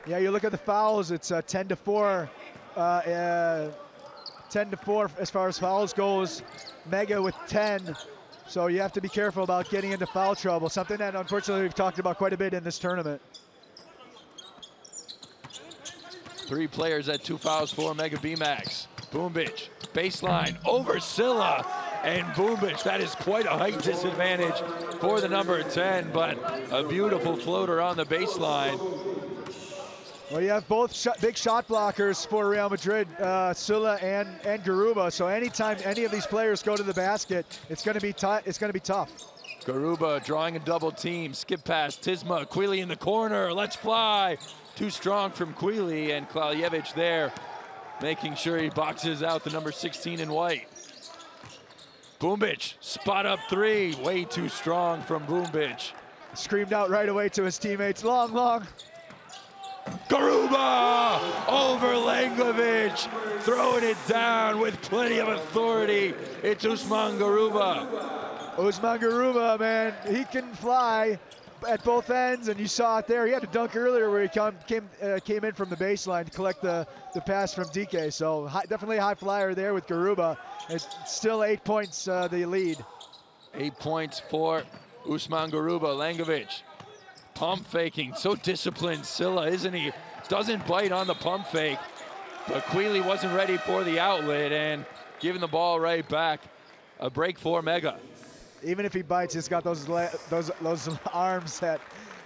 S2: Yeah, you look at the fouls, it's 10-4. 10-4 as far as fouls goes. Mega with 10. So you have to be careful about getting into foul trouble, something that unfortunately we've talked about quite a bit in this tournament.
S1: 3 players at 2 fouls for Mega B-Max. Bumbic, baseline, over Silla, and Bumbic. That is quite a height disadvantage for the number 10, but a beautiful floater on the baseline.
S2: Well, you have both big shot blockers for Real Madrid, Silla and Garuba. So anytime any of these players go to the basket, it's going to be tough.
S1: Garuba drawing a double team, skip pass, Tisma, Quealy in the corner, let's fly. Too strong from Quealy, and Kraljevic there, making sure he boxes out the number 16 in white. Bumbic, spot up three, way too strong from Bumbic.
S2: Screamed out right away to his teammates, long, long.
S1: Garuba over Langovic, throwing it down with plenty of authority. It's Usman Garuba.
S2: Usman Garuba, man, he can fly at both ends, and you saw it there. He had a dunk earlier where he came in from the baseline to collect the pass from DK. So definitely a high flyer there with Garuba. It's still 8 points the lead.
S1: 8 points for Usman Garuba. Langovic pump faking, so disciplined Silla, isn't he? Doesn't bite on the pump fake, but Quealy wasn't ready for the outlet and giving the ball right back. A break for Mega.
S2: Even if he bites, he's got those arms that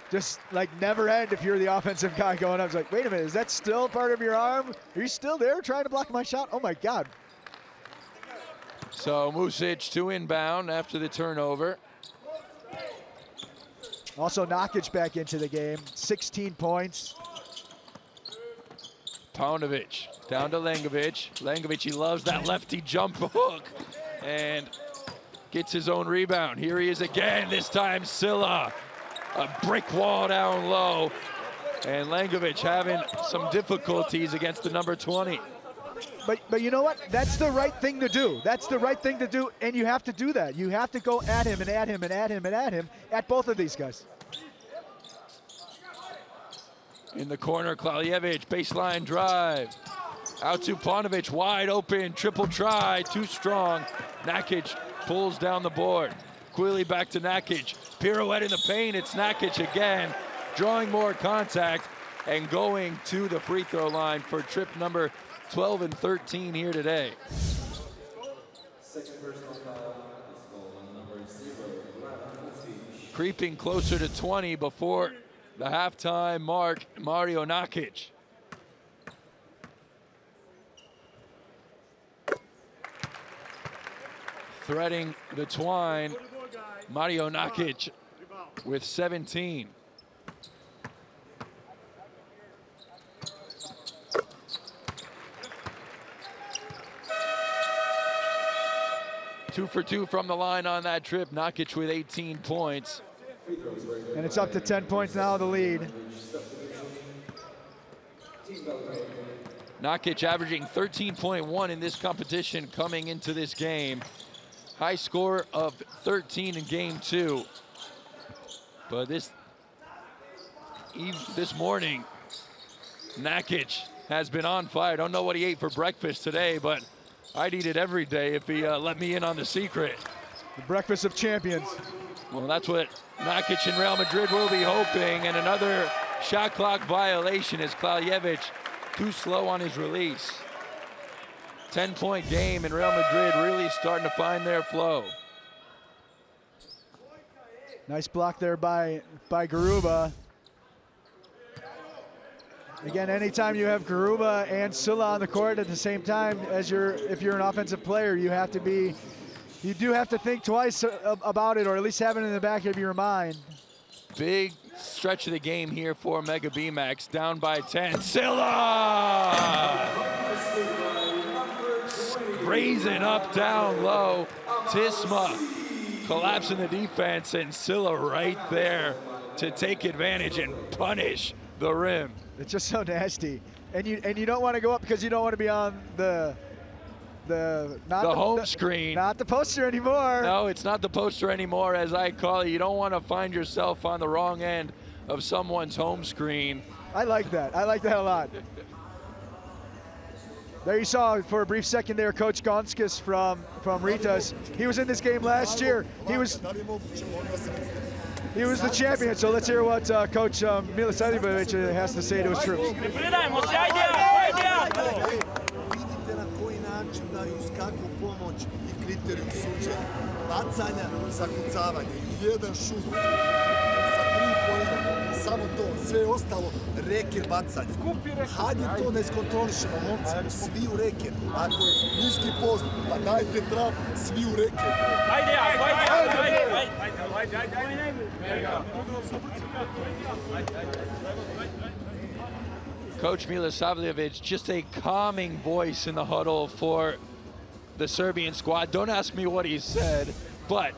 S2: just like never end if you're the offensive guy going up. It's like, wait a minute, is that still part of your arm? Are you still there trying to block my shot? Oh my God.
S1: So Music to inbound after the turnover.
S2: Also Nakic back into the game, 16 points.
S1: Paunovic down to Langovic. Langovic, he loves that lefty jump hook and gets his own rebound. Here he is again, this time Silla. A brick wall down low. And Langovic having some difficulties against the number 20.
S2: But you know what? That's the right thing to do. That's the right thing to do, and you have to do that. You have to go at him and at him and at him and at him, at both of these guys.
S1: In the corner, Kraljevic, baseline drive. Out to Paunovic, wide open, triple try, too strong. Nakic pulls down the board. Quealy back to Nakic. Pirouette in the paint, it's Nakic again, drawing more contact and going to the free throw line for trip number 12 and 13 here today. Creeping closer to 20 before the halftime mark, Mario Nakic. Threading the twine, Mario Nakic with 17. Two for two from the line on that trip. Nakic with 18 points.
S2: And it's up to 10 points now, the lead.
S1: Nakic averaging 13.1 in this competition coming into this game. High score of 13 in game 2. But this morning, Nakic has been on fire. Don't know what he ate for breakfast today, but I'd eat it every day if he let me in on the secret.
S2: The breakfast of champions.
S1: Well, that's what Nakic and Real Madrid will be hoping. And another shot clock violation as Kraljevic too slow on his release. 10-point game, and Real Madrid really starting to find their flow.
S2: Nice block there by Garuba. Again, anytime you have Garuba and Silla on the court at the same time, if you're an offensive player, you do have to think twice about it, or at least have it in the back of your mind.
S1: Big stretch of the game here for Mega BMAX, down by 10. Silla! Raising up, down low. Tisma collapsing the defense, and Silla right there to take advantage and punish the rim.
S2: It's just so nasty, and you don't want to go up because you don't want to be on the
S1: home screen.
S2: Not the poster anymore.
S1: No, it's not the poster anymore, as I call it. You don't want to find yourself on the wrong end of someone's home screen.
S2: I like that. I like that a lot. There you saw for a brief second there, Coach Gonskis from Ritas. He was in this game last year. He was the champion. So let's hear what Coach Milosavljevic has to say to his troops.
S3: sve ostalo reket bacanje. Hajde to ne skontrolišemo, momci, svi u reket. Ako je niski post, pa dajte trap, svi u reket.
S4: Ajde.
S1: Coach Milosavljevic, just a calming voice in the huddle for the Serbian squad. Don't ask me what he said, but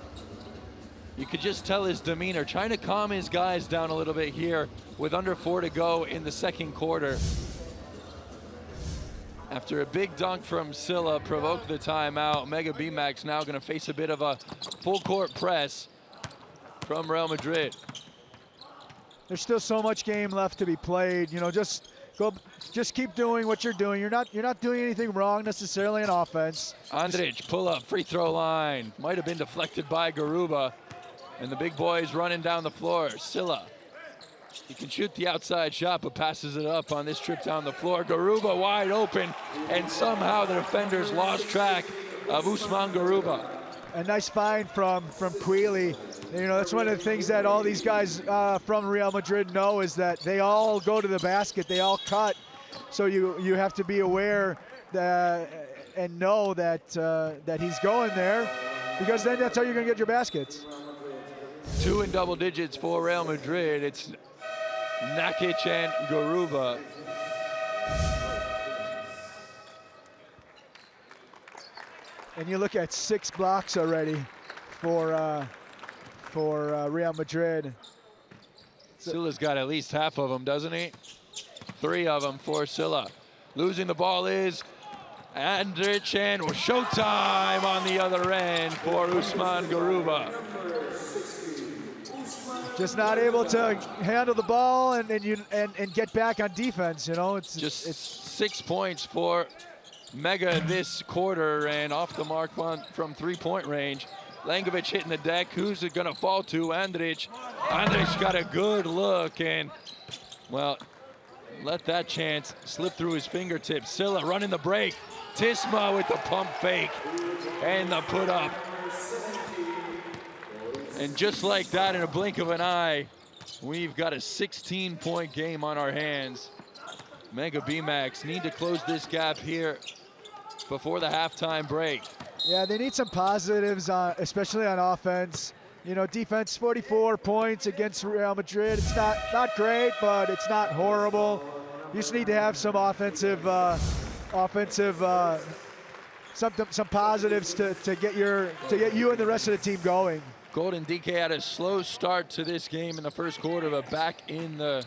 S1: you could just tell his demeanor, trying to calm his guys down a little bit here with under 4 to go in the second quarter. After a big dunk from Silla provoked the timeout, Mega BMAX now going to face a bit of a full court press from Real Madrid.
S2: There's still so much game left to be played. You know, just keep doing what you're doing. You're not doing anything wrong necessarily in offense.
S1: Andrić, pull up, free throw line. Might have been deflected by Garuba. And the big boys running down the floor. Silla, he can shoot the outside shot, but passes it up on this trip down the floor. Garuba wide open, and somehow the defenders lost track of Usman Garuba.
S2: A nice find from Quealy. You know, that's one of the things that all these guys from Real Madrid know, is that they all go to the basket, they all cut. So you have to be aware that, and know that that he's going there, because then that's how you're going to get your baskets.
S1: 2 in double digits for Real Madrid. It's Nakic and Garuba.
S2: And you look at 6 blocks already for Real Madrid.
S1: Silla's got at least half of them, doesn't he? 3 of them for Silla. Losing the ball is Andrić, and showtime on the other end for Usman Garuba.
S2: Just not able to handle the ball and get back on defense. You know, it's
S1: 6 points for Mega this quarter, and off the mark from 3-point range. Langovic hitting the deck. Who's it gonna fall to? Andrić. Andrić got a good look, and well, let that chance slip through his fingertips. Silla running the break. Tisma with the pump fake and the put up. And just like that, in a blink of an eye, we've got a 16-point game on our hands. Mega BMAX need to close this gap here before the halftime break.
S2: Yeah, they need some positives, especially on offense. You know, defense, 44 points against Real Madrid. It's not great, but it's not horrible. You just need to have some some positives to get you and the rest of the team going.
S1: Golden DK had a slow start to this game in the first quarter, but back in the,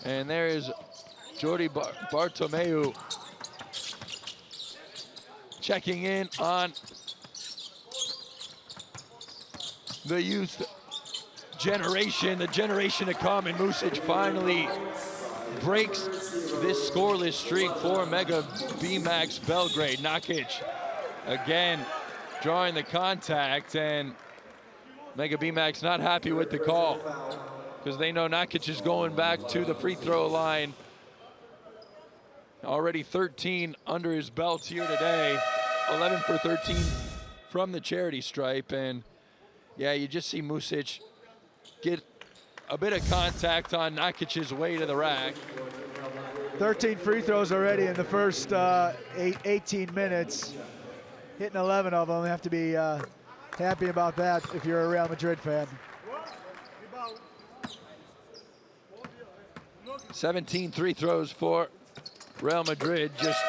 S1: and there is Jordi Bartomeu checking in on the youth generation, the generation to come, and Music finally breaks this scoreless streak for Mega BMAX Belgrade. Nakic again drawing the contact, and Mega BMAX not happy with the call, because they know Nakic is going back to the free throw line. Already 13 under his belt here today, 11 for 13 from the charity stripe. And yeah, you just see Music get a bit of contact on Nakic's way to the rack.
S2: 13 free throws already in the first 18 minutes. Hitting 11 of them. You have to be happy about that if you're a Real Madrid fan.
S1: 17 free throws for Real Madrid, just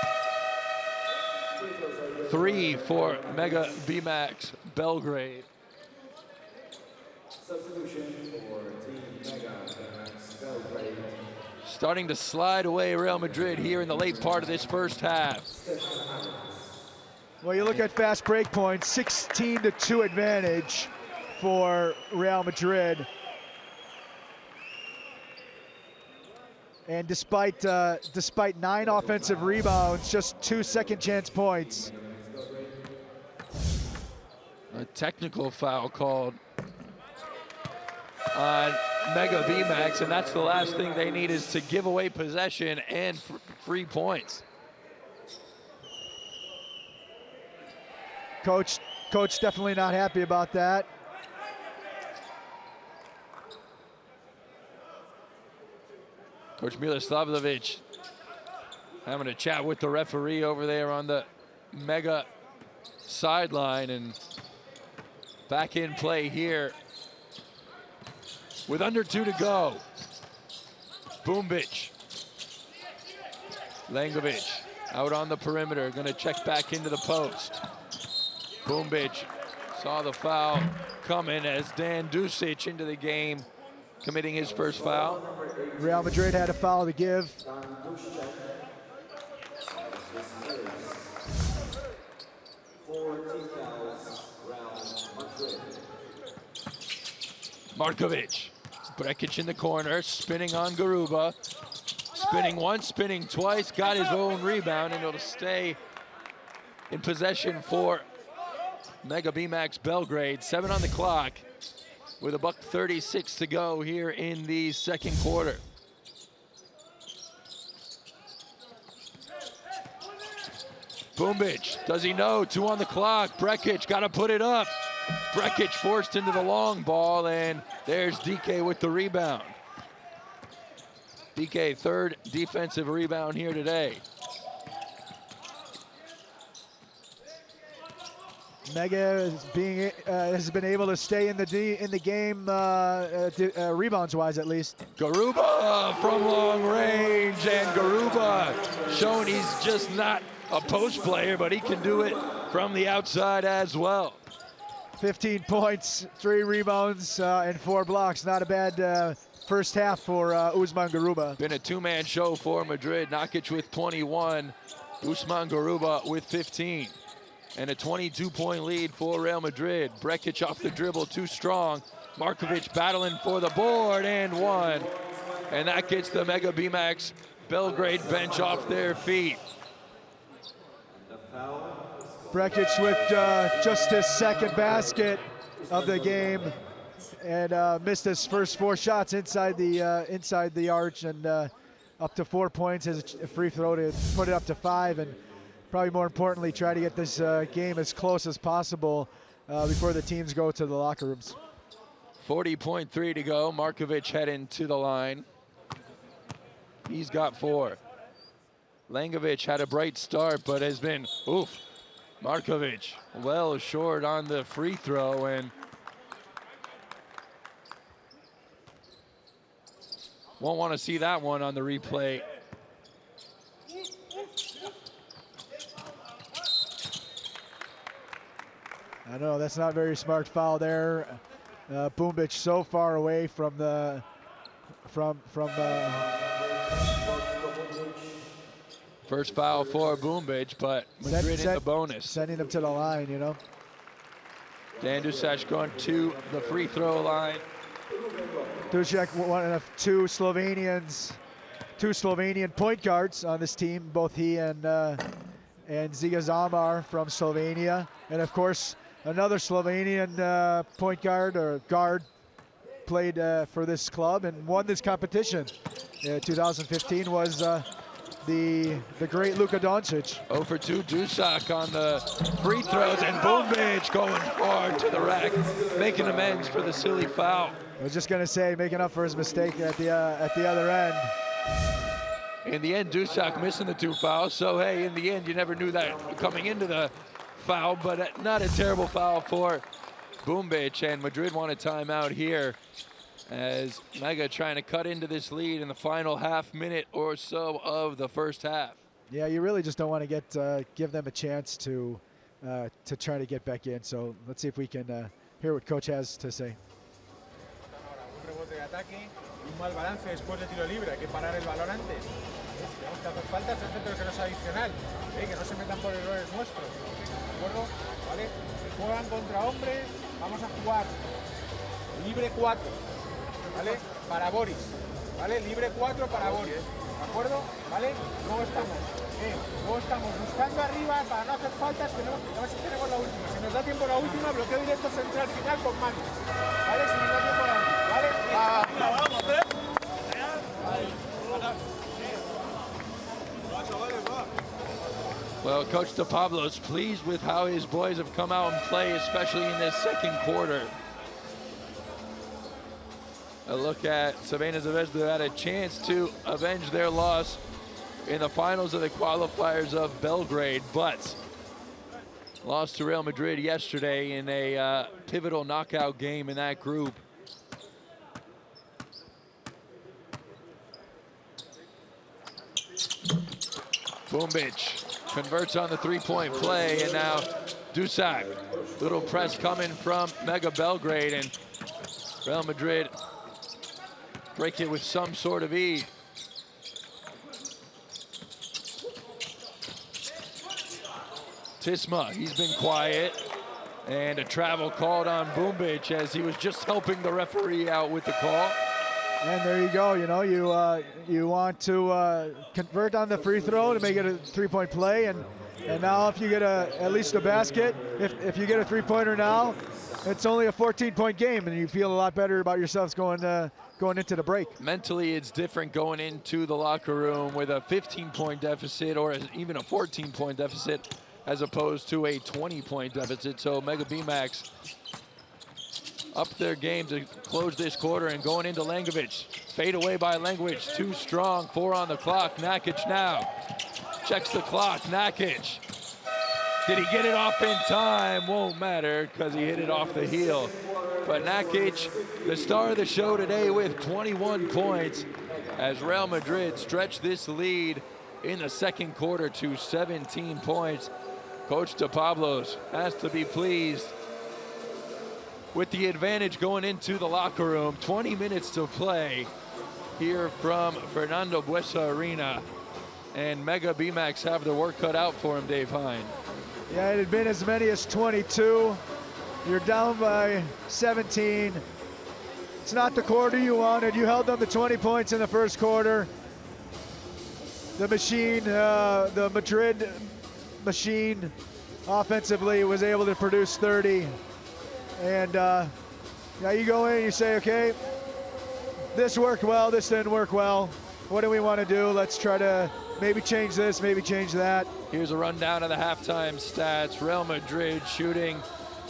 S1: 3 for Mega BMAX Belgrade. Starting to slide away Real Madrid here in the late part of this first half.
S2: Well, you look at fast break points, 16-2 advantage for Real Madrid. And despite 9 offensive rebounds, just 2 second chance points.
S1: A technical foul called on Mega BMAX, and that's the last thing they need, is to give away possession and free points.
S2: Coach definitely not happy about that.
S1: Coach Miloslavljevic having a chat with the referee over there on the Mega sideline, and back in play here with under 2 to go. Bumbic. Langovic out on the perimeter, gonna check back into the post. Bumbic saw the foul coming as Dan Dusic into the game, committing his first foul.
S2: Real Madrid had a foul to give.
S1: Markovic. Brekic in the corner, spinning on Garuba. Spinning once, spinning twice, got his own rebound, and it'll stay in possession for Mega BMAX Belgrade. 7 on the clock with $1:36 to go here in the second quarter. Bumbic, does he know? 2 on the clock. Brekic, got to put it up. Brekic forced into the long ball, and there's DK with the rebound. DK, 3rd defensive rebound here today.
S2: Mega has been able to stay in the game rebounds-wise, at least.
S1: Garuba from long range, and Garuba showing he's just not a post player, but he can do it from the outside as well.
S2: 15 points, 3 rebounds, and 4 blocks. Not a bad first half for Usman Garuba.
S1: Been a 2-man show for Madrid. Nakic with 21, Usman Garuba with 15. And a 22-point lead for Real Madrid. Brekic off the dribble, too strong. Markovic battling for the board, and 1. And that gets the Mega BMAX Belgrade bench off their feet.
S2: Brekic with just his 2nd basket of the game, and missed his first 4 shots inside the arch, and up to 4 points as a free throw to put it up to 5, and probably more importantly, try to get this game as close as possible before the teams go to the locker rooms.
S1: 40.3 to go. Markovic heading to the line. He's got 4. Langovic had a bright start, but has been, Markovic well short on the free throw, and won't want to see that one on the replay.
S2: I know that's not a very smart foul there. Bumbic so far away from the
S1: first foul for Bumbic, but Madrid in the bonus.
S2: Sending them to the line, you know.
S1: Dan Dusic going to the free throw line.
S2: Dusic, one of 2 Slovenian point guards on this team, both he and Ziga Zamar from Slovenia, and of course another Slovenian point guard played for this club and won this competition. 2015 was the great Luka Doncic.
S1: 0 for 2, Dusic on the free throws, and Bumbic going hard to the rack, making amends for the silly foul.
S2: I was just gonna say, making up for his mistake at the other end.
S1: In the end, Dusic missing the 2 fouls, so hey, in the end, you never knew that coming into the foul, but not a terrible foul for Bumbic, and Madrid want a timeout here as Mega trying to cut into this lead in the final half-minute or so of the first half.
S2: Yeah, you really just don't want to give them a chance to try to get back in. So let's see if we can hear what Coach has to say.
S4: Un rebote de ataque, un mal balance después de tiro libre, hay que parar el balón antes. Si tenemos que hacer faltas, es cierto que no es adicional, que no se metan por errores nuestros. ¿De acuerdo? ¿Vale? Si juegan contra hombres, vamos a jugar libre 4, ¿vale? Para Boris, ¿vale? Libre 4 para Boris, ¿de acuerdo? ¿Vale? Luego estamos buscando arriba para no hacer faltas, que no a ver si tenemos la última. Si nos da tiempo la última, bloqueo directo central final con Manu, ¿vale? Si nos da tiempo la última, ¿vale? Vamos,
S1: Well, Coach De Pablo's pleased with how his boys have come out and play, especially in this second quarter. A look at Crvena Zvezda had a chance to avenge their loss in the finals of the qualifiers of Belgrade, but lost to Real Madrid yesterday in a pivotal knockout game in that group. Bumbic converts on the three-point play, and now Dusak. Little press coming from Mega Belgrade, and Real Madrid break it with some sort of ease. Tisma, he's been quiet, and a travel called on Bumbic as he was just helping the referee out with the call.
S2: And there you go. You know, you want to convert on the free throw to make it a three-point play, and now if you get at least a basket, if you get a three-pointer now, it's only a 14-point game, and you feel a lot better about yourselves going into the break.
S1: Mentally, it's different going into the locker room with a 15-point deficit or even a 14-point deficit as opposed to a 20-point deficit. So Mega BMAX up their game to close this quarter, and going into Langovic. Fade away by Langovic, too strong, 4 on the clock. Nakic now checks the clock. Nakic, did he get it off in time? Won't matter because he hit it off the heel. But Nakic, the star of the show today with 21 points as Real Madrid stretched this lead in the second quarter to 17 points. Coach De Pablos has to be pleased with the advantage going into the locker room. 20 minutes to play here from Fernando Buesa Arena. And Mega BMAX have their work cut out for him, Dave Hine.
S2: Yeah, it had been as many as 22. You're down by 17. It's not the quarter you wanted. You held them to 20 points in the first quarter. The machine, the Madrid machine offensively was able to produce 30. And now you go in and you say, okay, this worked well, this didn't work well. What do we want to do? Let's try to maybe change this, maybe change that.
S1: Here's a rundown of the halftime stats. Real Madrid shooting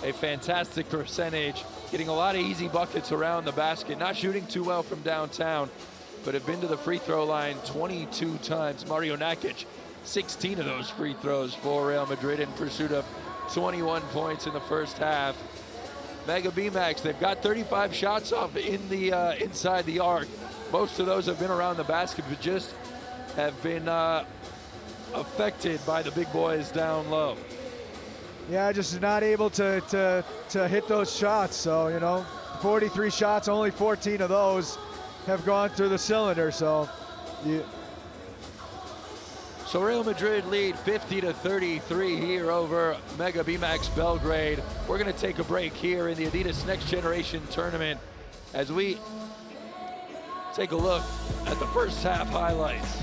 S1: a fantastic percentage, getting a lot of easy buckets around the basket, not shooting too well from downtown, but have been to the free throw line 22 times. Mario Nakic, 16 of those free throws for Real Madrid in pursuit of 21 points in the first half. Mega BMAX, they've got 35 shots off in the inside the arc. Most of those have been around the basket, but just have been affected by the big boys down low.
S2: Yeah, just not able to hit those shots. So, you know, 43 shots, only 14 of those have gone through the cylinder. So
S1: Real Madrid lead 50-33 here over Mega BMAX Belgrade. We're going to take a break here in the Adidas Next Generation Tournament as we take a look at the first half highlights.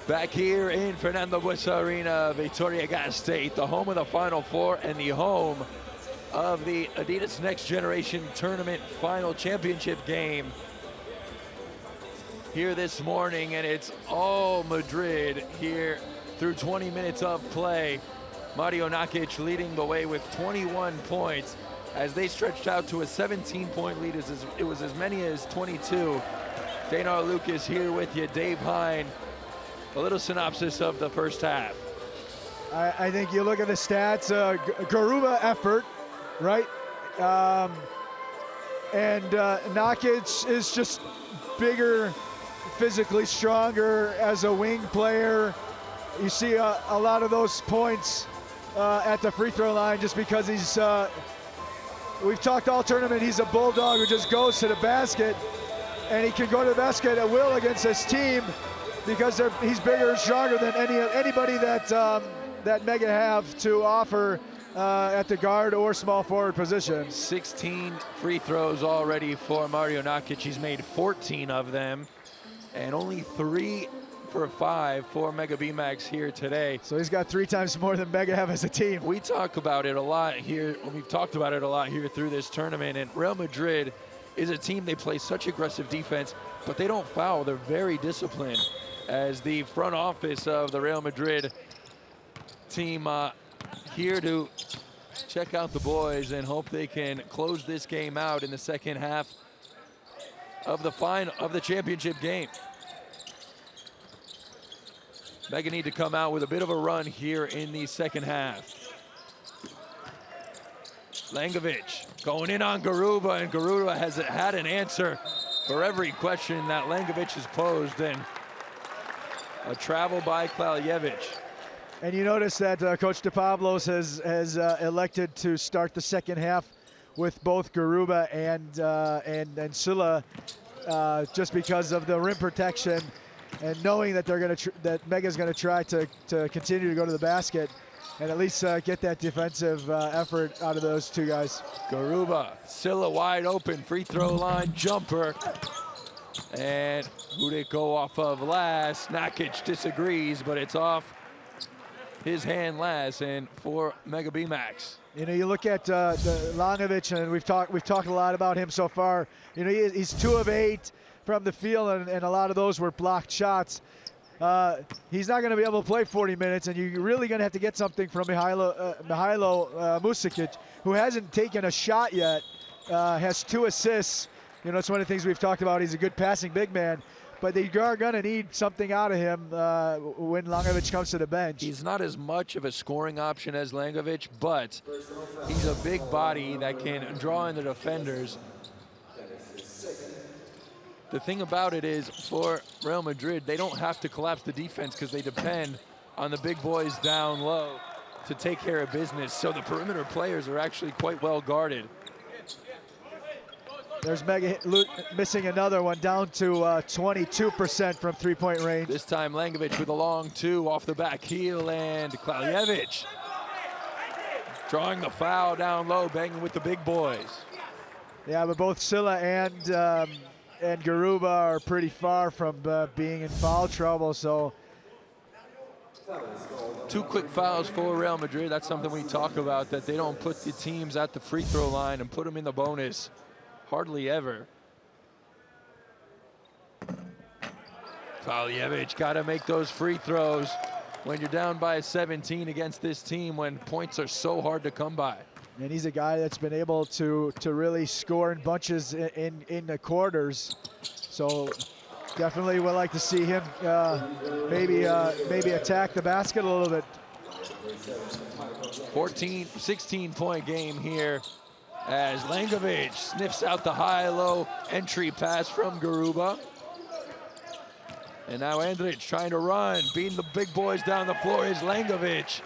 S1: Back here in Fernando Buesa Arena, Vitoria-Gasteiz, the home of the Final Four and the home of the Adidas Next Generation Tournament Final Championship game here this morning, and it's all Madrid here through 20 minutes of play. Mario Nakic leading the way with 21 points as they stretched out to a 17-point lead. It was as many as 22. Dana Lucas here with you, Dave Hine. A little synopsis of the first half.
S2: I think you look at the stats, Garuba effort, right? Nakic is just bigger, physically stronger as a wing player. You see a lot of those points at the free throw line just because he's, we've talked all tournament, he's a bulldog who just goes to the basket, and he can go to the basket at will against his team because he's bigger and stronger than anybody that Mega have to offer at the guard or small forward position.
S1: 16 free throws already for Mario Nakic. He's made 14 of them, and only 3 for 5 for Mega B-Max here today.
S2: So he's got 3 times more than Mega have as a team.
S1: We talk about it a lot here. We've talked about it a lot here through this tournament, and Real Madrid is a team, they play such aggressive defense, but they don't foul. They're very disciplined. As the front office of the Real Madrid team here to check out the boys and hope they can close this game out in the second half of the championship game. Mega need to come out with a bit of a run here in the second half. Langovic going in on Garuba, and Garuba has had an answer for every question that Langovic has posed, and A travel by Klalievich.
S2: And you notice that Coach DePablos has elected to start the second half with both Garuba and Silla, just because of the rim protection, and knowing that they're that Mega's going to try to continue to go to the basket and at least get that defensive effort out of those two guys.
S1: Garuba, Silla wide open, free throw line jumper. And who'd it go off of last? Nakic disagrees, but it's off his hand last, and for Mega B-Max.
S2: You know, you look at Langovic, and we've talked a lot about him so far. You know, he's 2 of 8 from the field, and a lot of those were blocked shots. He's not going to be able to play 40 minutes, and you're really going to have to get something from Mihailo Musicic, who hasn't taken a shot yet, has 2 assists. You know, it's one of the things we've talked about. He's a good passing big man, but they are going to need something out of him when Langovic comes to the bench.
S1: He's not as much of a scoring option as Langovic, but he's a big body that can draw in the defenders. The thing about it is, for Real Madrid, they don't have to collapse the defense because they depend on the big boys down low to take care of business. So the perimeter players are actually quite well guarded.
S2: There's Mega missing another one, down to 22% from three-point range.
S1: This time Langovic with a long 2 off the back heel, and Klalievich drawing the foul down low, banging with the big boys.
S2: Yeah, but both Silla and Garuba are pretty far from being in foul trouble, so.
S1: 2 quick fouls for Real Madrid. That's something we talk about, that they don't put the teams at the free throw line and put them in the bonus. Hardly ever. Klalievich got to make those free throws when you're down by 17 against this team, when points are so hard to come by.
S2: And he's a guy that's been able to really score in bunches in the quarters. So definitely would like to see him maybe attack the basket a little bit.
S1: 16-point game here, as Langovic sniffs out the high-low entry pass from Garuba. And now Andrić trying to run, beating the big boys down the floor is Langovic.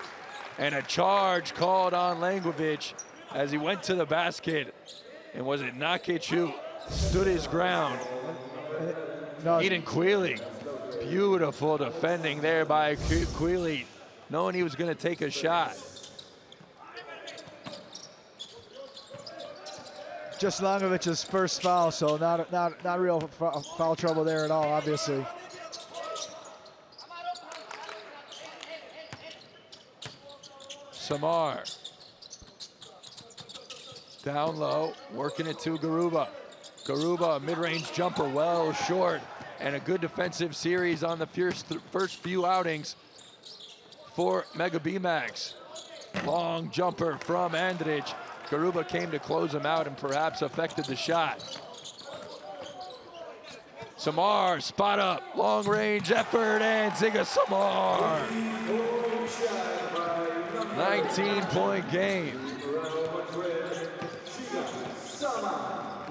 S1: And a charge called on Langovic as he went to the basket. And was it Nakic who stood his ground?
S2: No,
S1: Eden Quealy, beautiful defending there by Quealy, knowing he was going to take a shot.
S2: just Langovic's first foul, so not real foul trouble there at all, obviously.
S1: Samar. Down low, working it to Garuba. Garuba, mid-range jumper, well short, and a good defensive series on the first few outings for Mega B-Max. Long jumper from Andrić. Garuba came to close him out and perhaps affected the shot. Samar, spot up, long range effort, and Ziga Samar. 19-point game.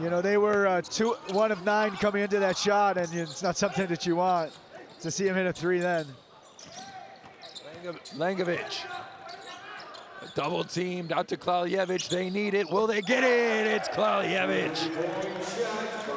S2: You know, they were 1 of 9 coming into that shot, and it's not something that you want to see him hit a 3 then.
S1: Langovic. Double teamed out to Klalievich. They need it. Will they get it? It's Klalievich.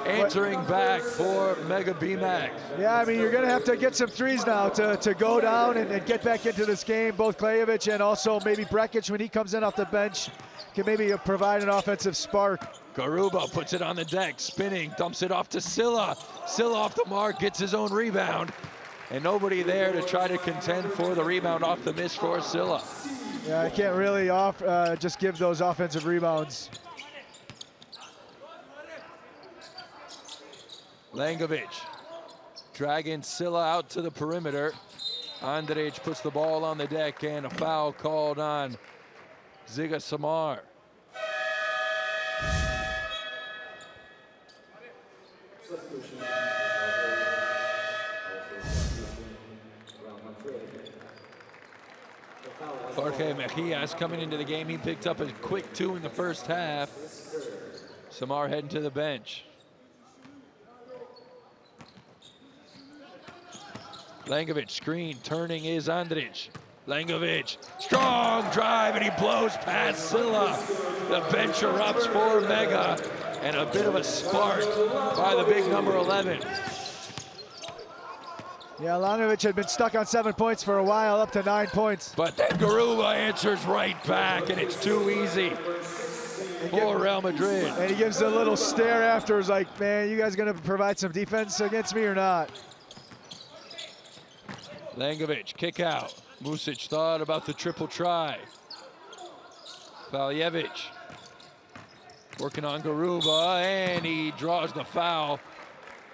S1: Answering back for Mega B-Max.
S2: Yeah, I mean, you're going to have to get some threes now to go down and get back into this game. Both Klalievich and also maybe Brekic, when he comes in off the bench, can maybe provide an offensive spark.
S1: Garuba puts it on the deck, spinning, dumps it off to Silla. Silla off the mark, gets his own rebound. And nobody there to try to contend for the rebound off the miss for Silla.
S2: Yeah, I can't really just give those offensive rebounds.
S1: Langovic dragging Silla out to the perimeter. Andrić puts the ball on the deck, and a foul called on Ziga Samar. Jorge Mejias coming into the game. He picked up a quick 2 in the first half. Samar heading to the bench. Langovic screen, turning is Andrić. Langovic, strong drive, and he blows past Silla. The bench erupts for Mega, and a bit of a spark by the big number 11.
S2: Yeah, Langovic had been stuck on 7 points for a while, up to 9 points.
S1: But then Garuba answers right back, and it's too easy for Real Madrid.
S2: And he gives a little stare afterwards like, man, you guys gonna provide some defense against me or not?
S1: Langovic, kick out. Mušić thought about the triple try. Kvaljevic working on Garuba, and he draws the foul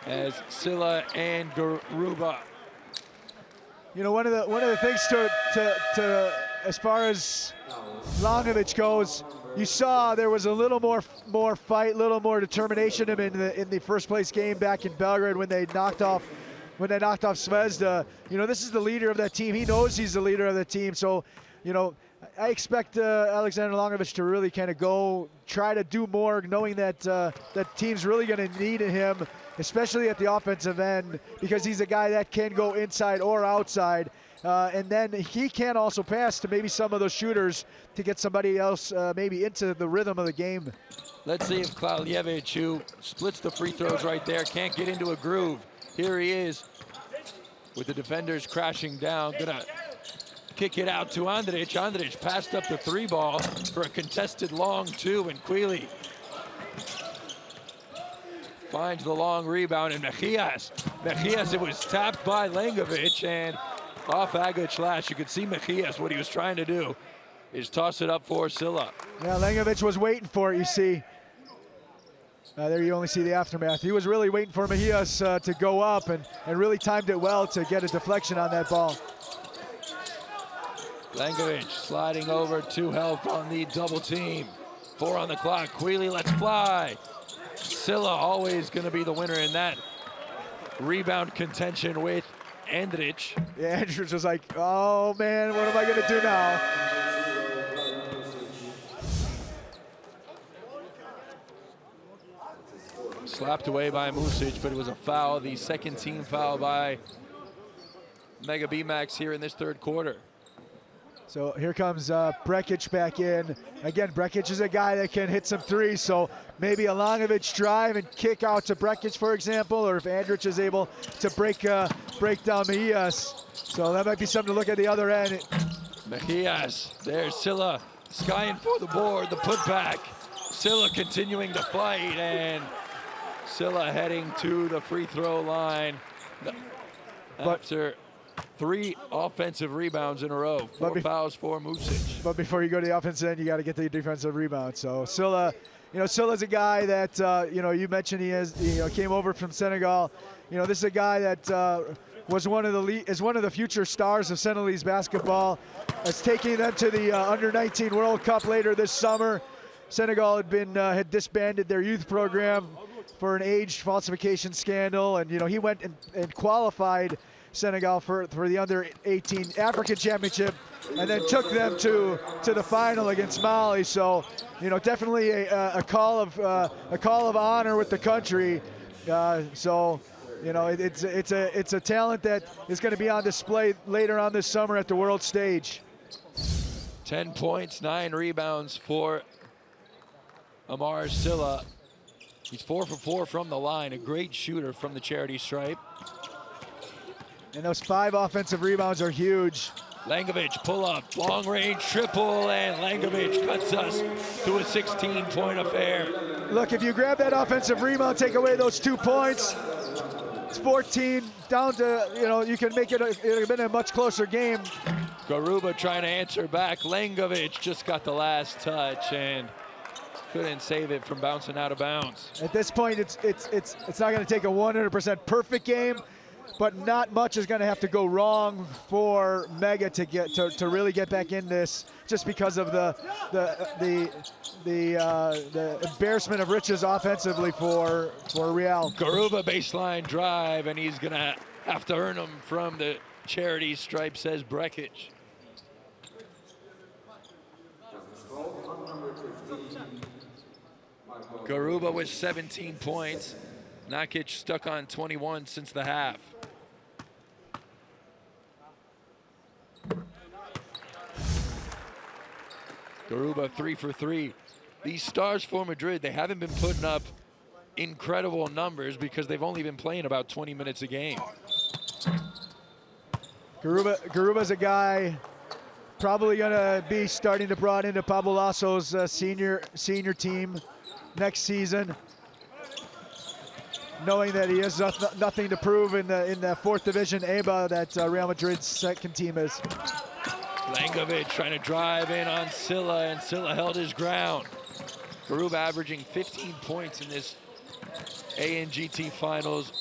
S1: as Silla and Garuba.
S2: You know, one of the things to as far as Langovic goes, you saw there was a little more fight, a little more determination in the first place game back in Belgrade when they knocked off Zvezda. You know, this is the leader of that team. He knows he's the leader of the team. So, you know, I expect Alexander Langovic to really kind of try to do more, knowing that that team's really going to need him, especially at the offensive end, because he's a guy that can go inside or outside. And then he can also pass to maybe some of those shooters to get somebody else maybe into the rhythm of the game.
S1: Let's see if Kvaljevic, who splits the free throws right there, can't get into a groove. Here he is with the defenders crashing down. Gonna kick it out to Andrić. Andrić passed up the 3 ball for a contested long 2, and Quili finds the long rebound, and Mejias, it was tapped by Langovic, and off Agic last. You could see Mejias, what he was trying to do is toss it up for Silla.
S2: Yeah, Langovic was waiting for it, you see. There you only see the aftermath. He was really waiting for Mejias to go up and really timed it well to get a deflection on that ball.
S1: Langovic sliding over to help on the double team. 4 on the clock. Quili lets fly. Silla always going to be the winner in that rebound contention with Andrić.
S2: Yeah, Andrić was like, oh man, what am I going to do now?
S1: Slapped away by Mušić, but it was a foul, the second team foul by Mega B-Max here in this third quarter.
S2: So here comes Brekic back in. Again, Brekic is a guy that can hit some threes, so maybe a Langovic drive and kick out to Brekic, for example, or if Andrić is able to break down Mejias. So that might be something to look at the other end.
S1: Mejias, there's Silla, skying for the board, the putback. Silla continuing to fight, and Silla heading to the free throw line after 3 offensive rebounds in a row. 4 fouls for Mušić.
S2: But before you go to the offensive end, you got to get the defensive rebound. So Silla, Silla's a guy that you mentioned he came over from Senegal. This is a guy that was one of the future stars of Senegalese basketball. It's taking them to the under-19 World Cup later this summer. Senegal had disbanded their youth program for an age falsification scandal, and he went and qualified Senegal for the under-18 African Championship, and then took them to the final against Mali. So, definitely a call of honor with the country. It's a talent that is going to be on display later on this summer at the world stage.
S1: 10 points, 9 rebounds for Amar Silla. He's 4 for 4 from the line, a great shooter from the charity stripe.
S2: And those 5 offensive rebounds are huge.
S1: Langovic pull up, long range triple, and Langovic cuts us to a 16-point affair.
S2: Look, if you grab that offensive rebound, take away those 2 points, it's 14 down to, you can make it have been a much closer game.
S1: Garuba trying to answer back. Langovic just got the last touch and couldn't save it from bouncing out of bounds.
S2: At this point, it's not going to take a 100% perfect game, but not much is going to have to go wrong for Mega to really get back in this, just because of the embarrassment of riches offensively for Real.
S1: Garuba baseline drive, and he's going to have to earn them from the charity stripe, says Brekic. Garuba with 17 points. Nakic stuck on 21 since the half. Garuba 3 for 3. These stars for Madrid, they haven't been putting up incredible numbers because they've only been playing about 20 minutes a game.
S2: Garuba's a guy probably gonna be starting to brought into Pablo Lasso's senior team next season, knowing that he has nothing to prove in the 4th division EBA that Real Madrid's second team is.
S1: Langovic trying to drive in on Silla, and Silla held his ground. Garuba averaging 15 points in this ANGT finals.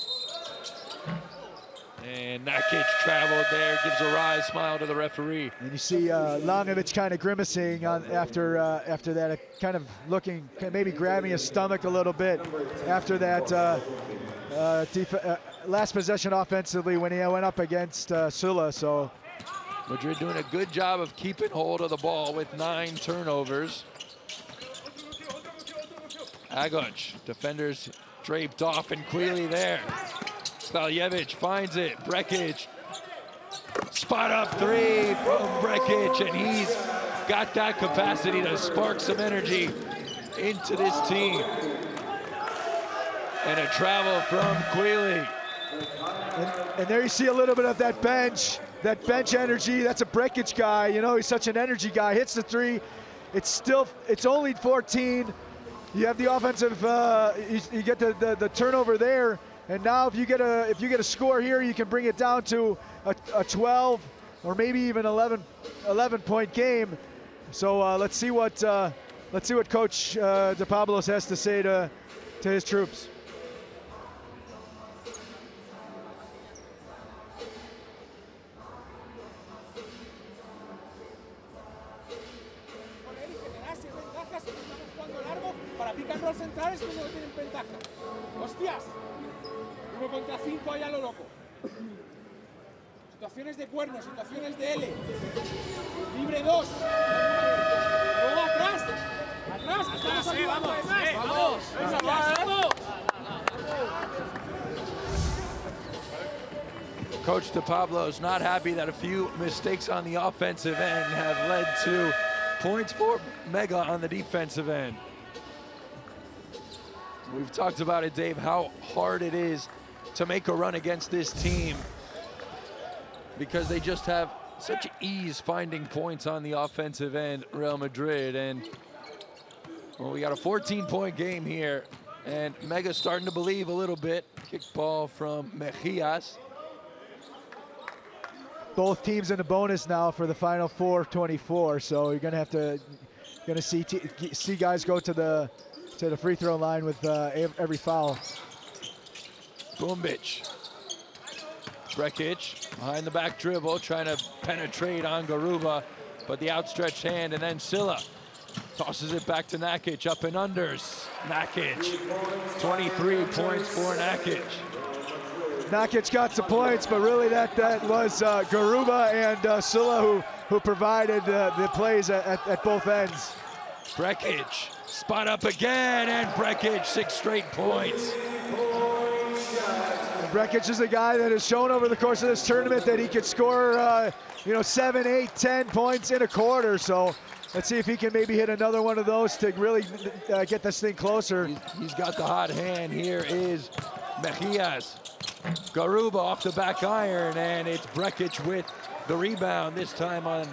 S1: And Nakic traveled there, gives a wry smile to the referee.
S2: And you see Langovic kind of grimacing after that, kind of looking, maybe grabbing his stomach a little bit after that last possession offensively when he went up against Silla. So
S1: Madrid doing a good job of keeping hold of the ball with 9 turnovers. Agoc, defenders draped off, and Quealy there. Staljevic finds it. Brekic, spot up 3 from Brekic, and he's got that capacity to spark some energy into this team. And a travel from Quealy.
S2: And there you see a little bit of that bench energy. That's a Brekic guy. You know, he's such an energy guy. Hits the 3. It's only 14. You have the offensive. You get the turnover there. And now if you get a score here, you can bring it down to a 12 or maybe even 11 point game. So let's see what Coach De Pablos has to say to his troops.
S5: Para pick and roll centrales como no tienen ventaja. Hostias. 1 contra 5 ahí a lo loco. Situaciones de cuerno, situaciones de L. Libre 2. Luego atrás. Atrás. Vamos.
S1: Coach De Pablo's not happy that a few mistakes on the offensive end have led to points for Mega on the defensive end. We've talked about it, Dave, how hard it is to make a run against this team because they just have such ease finding points on the offensive end, Real Madrid. And well, we got a 14-point game here, and Mega's starting to believe a little bit. Kick ball from Mejias.
S2: Both teams in the bonus now for the final 4-24, so you're gonna see guys go to the free throw line with every foul.
S1: Bumbic. Brekic behind the back dribble, trying to penetrate on Garuba, but the outstretched hand, and then Silla tosses it back to Nakic, up and unders. Nakic, 23 points for Nakic.
S2: Nakic got some points, but really that was Garuba and Silla who provided the plays at both ends.
S1: Brekic, spot up again, and Brekic 6 straight points.
S2: And Brekic is a guy that has shown over the course of this tournament that he could score 7, 8, 10 points in a quarter. So let's see if he can maybe hit another one of those to really get this thing closer.
S1: He's got the hot hand. Here is Mejias. Garuba off the back iron, and it's Brekic with the rebound, this time on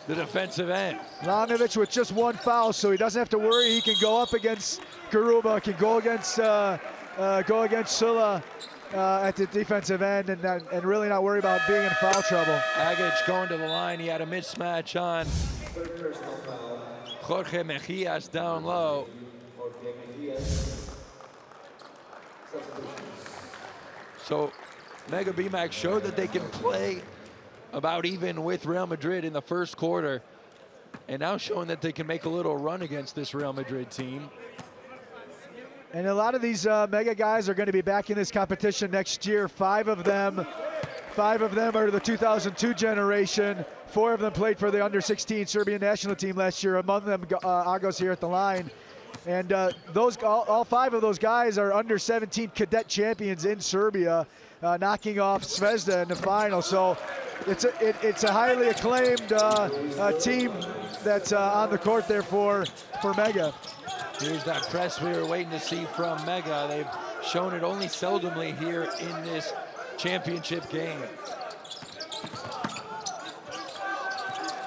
S1: the defensive end.
S2: Langovic with just 1 foul, so he doesn't have to worry. He can go up against Garuba, can go against Silla at the defensive end, and really not worry about being in foul trouble.
S1: Agic going to the line. He had a mismatch on Jorge Mejias down low. So Mega BMAX showed that they can play about even with Real Madrid in the first quarter, and now showing that they can make a little run against this Real Madrid team.
S2: And a lot of these Mega guys are going to be back in this competition next year. 5 of them are the 2002 generation. 4 of them played for the under-16 Serbian national team last year. Among them, Agos here at the line. And all 5 of those guys are under-17 cadet champions in Serbia, knocking off Zvezda in the final. So it's a highly acclaimed team that's on the court there for Mega.
S1: Here's that press we were waiting to see from Mega. They've shown it only seldomly here in this championship game.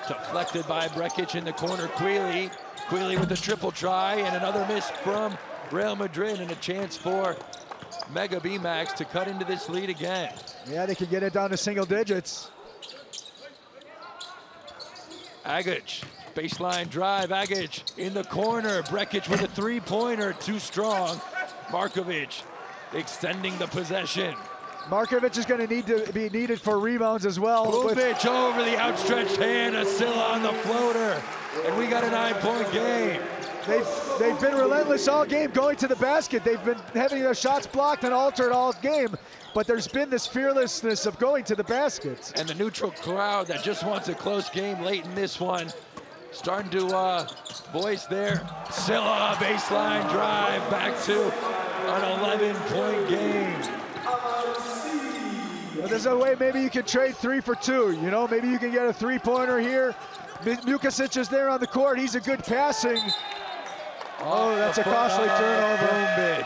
S1: Deflected by Brekic in the corner. Quealy with the triple try and another miss from Real Madrid, and a chance for Mega B-Max to cut into this lead again.
S2: Yeah, they can get it down to single digits.
S1: Agic, baseline drive, Agic in the corner. Brekic with a three-pointer, too strong. Markovic extending the possession.
S2: Markovic is going to need to be needed for rebounds as well.
S1: Bubic over the outstretched hand, Asila on the floater, and we got a 9-point game.
S2: They've been relentless all game going to the basket. They've been having their shots blocked and altered all game, but there's been this fearlessness of going to the basket.
S1: And the neutral crowd that just wants a close game late in this one, starting to voice there. Silla, baseline drive, back to an 11-point game.
S2: Well, there's a way maybe you can trade 3 for 2, you know? Maybe you can get a three-pointer here. Mukasic is there on the court. He's a good passing. Oh, that's a costly turnover.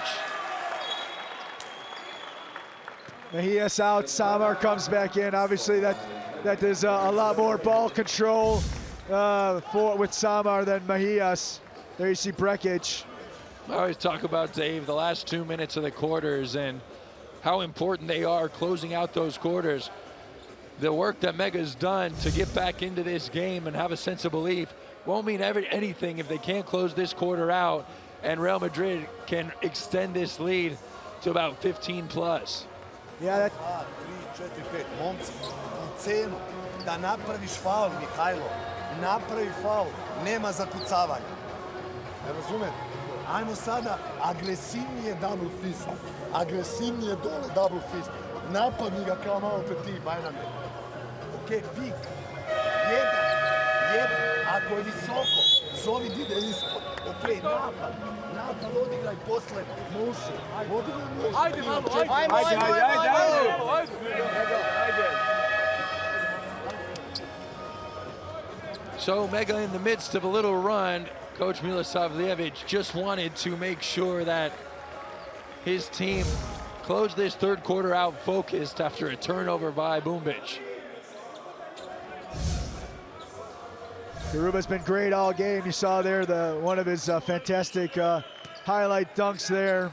S2: Mejias out, Samar comes back in. Obviously that there's a lot more ball control with Samar than Mejias. There you see Brekic.
S1: I always talk about, Dave, the last 2 minutes of the quarters and how important they are closing out those quarters. The work that Mega's done to get back into this game and have a sense of belief won't mean anything if they can't close this quarter out, and Real Madrid can extend this lead to about 15 plus.
S2: Yeah,
S3: 3, 4, 5, momci, u cenu da napraviš faul, Mihajlo, napravi faul, nema zakucavanja. Ne razumete? Ajmo sada agresivnije double fist, agresivnije dole double fist, napadni ga kao malo pre ti, Bajrame. Ok, pik, jedan, ako je visoko, zovi da ide ispod. Ok, napad odigraj posle motion, odigraj motion. Ajde,
S1: So Mega in the midst of a little run. Coach Milosavljevic just wanted to make sure that his team closed this third quarter out focused after a turnover by Bubic.
S2: Garuba's been great all game. You saw there one of his fantastic highlight dunks there.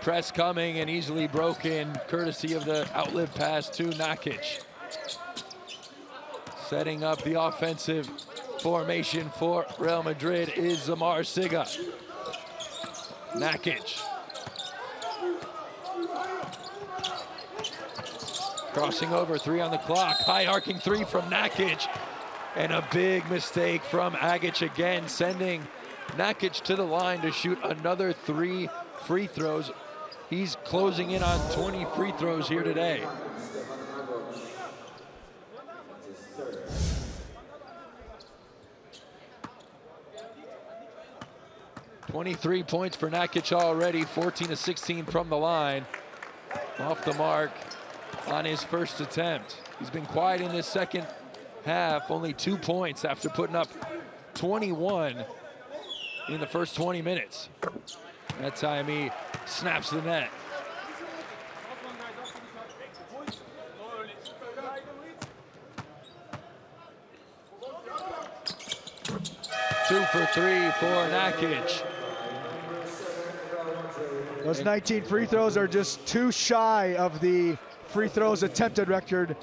S1: Press coming and easily broken, courtesy of the outlet pass to Nakic. Setting up the offensive formation for Real Madrid is Zamar Siga. Nakic. Crossing over, 3 on the clock. High arcing 3 from Nakic. And a big mistake from Agic again, sending Nakic to the line to shoot another 3 free throws. He's closing in on 20 free throws here today. .23 points for Nakic already, 14 of 16 from the line. Off the mark on his first attempt. He's been quiet in this second half, only 2 points after putting up 21 in the first 20 minutes. That time he snaps the net. Two for 3 for Nakic.
S2: Those 19 free throws are just 2 shy of the free throws attempted record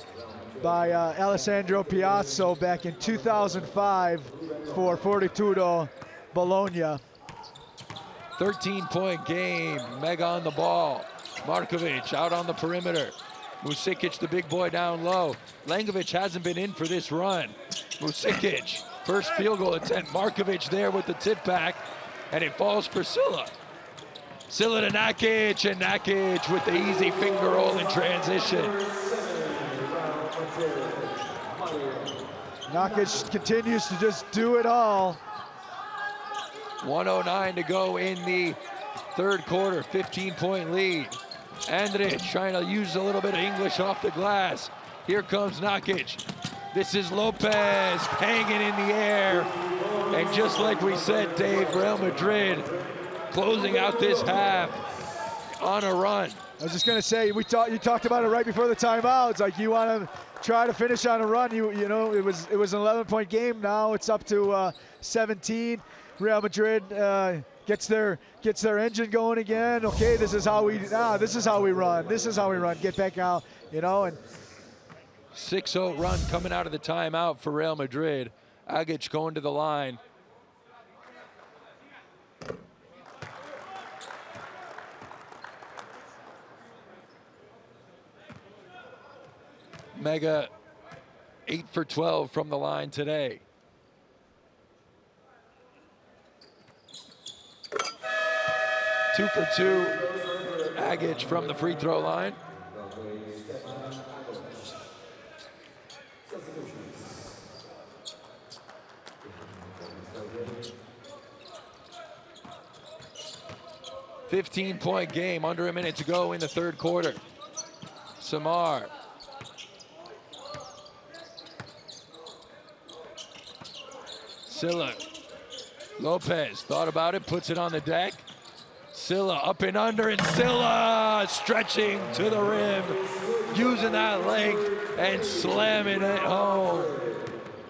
S2: by Alessandro Piazzo back in 2005 for Fortitudo Bologna.
S1: 13-point game, Mega on the ball. Markovic out on the perimeter. Musikic, the big boy, down low. Langovic hasn't been in for this run. Musikic, first field goal attempt. Markovic there with the tip back, and it falls for Silla. Silla to Nakic, and Nakic with the easy finger roll in transition.
S2: Nakic continues to just do it all.
S1: 1:09 to go in the third quarter, 15-point lead. Andrić trying to use a little bit of English off the glass. Here comes Nakic. This is Lopez hanging in the air. And just like we said, Dave, Real Madrid closing out this half on a run.
S2: I was just gonna say, you talked about it right before the timeout. It's like you want to try to finish on a run. You know, it was an 11-point game. Now it's up to 17. Real Madrid gets their engine going again. Okay, this is how we run. This is how we run. Get back out. You know, and
S1: 6-0 run coming out of the timeout for Real Madrid. Agic going to the line. Mega 8 for 12 from the line today. Two for 2, Agic from the free throw line. $15-point game, under a minute to go in the third quarter. Samar. Silla. Lopez thought about it, puts it on the deck. Silla up and under, and Silla stretching to the rim, using that length and slamming it home.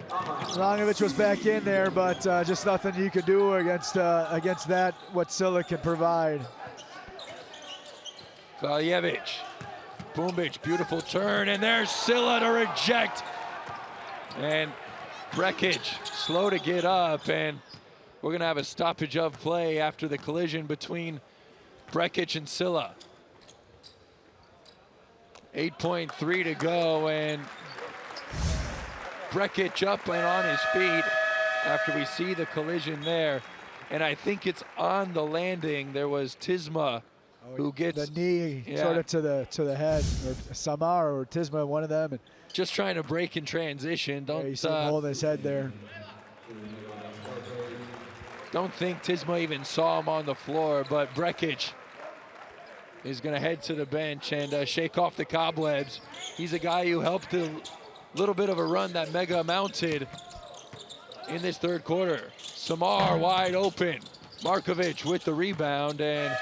S2: Rangovic was back in there, but just nothing you could do against that, what Silla can provide.
S1: Valjevic, Bumbic, beautiful turn, and there's Silla to reject. And Brekic, slow to get up, and we're gonna have a stoppage of play after the collision between Brekic and Silla. 8.3 to go, and Brekic up and on his feet after we see the collision there. And I think it's on the landing. There was Tisma who gets
S2: the knee sort of to the head, or Samar or Tisma, one of them. And
S1: just trying to break in transition.
S2: he's holding his head there.
S1: Don't think Tisma even saw him on the floor, but Brekic is going to head to the bench and shake off the cobwebs. He's a guy who helped a little bit of a run that Mega mounted in this third quarter. Samar wide open. Markovic with the rebound, and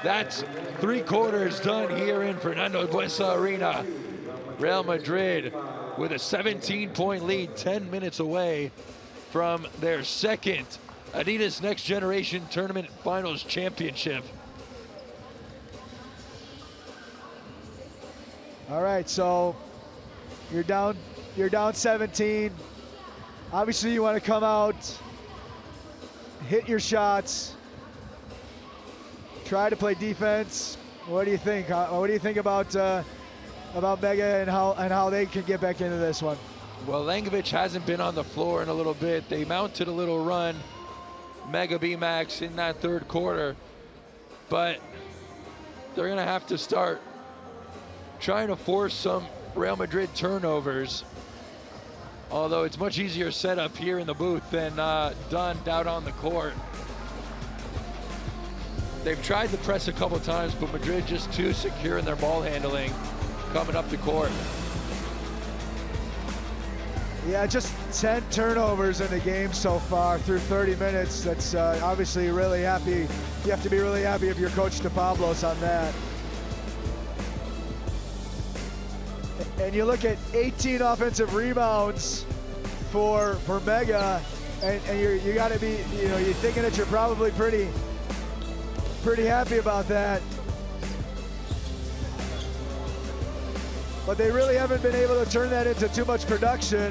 S1: that's 3 quarters done here in Fernando Buesa Arena. Real Madrid with a 17-point lead, 10 minutes away from their second Adidas Next Generation Tournament Finals Championship.
S2: All right, so you're down 17. Obviously, you want to come out, hit your shots, try to play defense. What do you think? What do you think about Mega and how they can get back into this one?
S1: Well, Langovic hasn't been on the floor in a little bit. They mounted a little run, Mega B-Max in that third quarter, but they're going to have to start trying to force some Real Madrid turnovers, although it's much easier set up here in the booth than done out on the court. They've tried to press a couple times, but Madrid just too secure in their ball handling coming up the court.
S2: Yeah, just 10 turnovers in the game so far through 30 minutes. That's obviously really happy. You have to be really happy if you're Coach DePablos on that. And you look at 18 offensive rebounds for Mega, and you got to be, you're thinking that you're probably pretty happy about that. But they really haven't been able to turn that into too much production.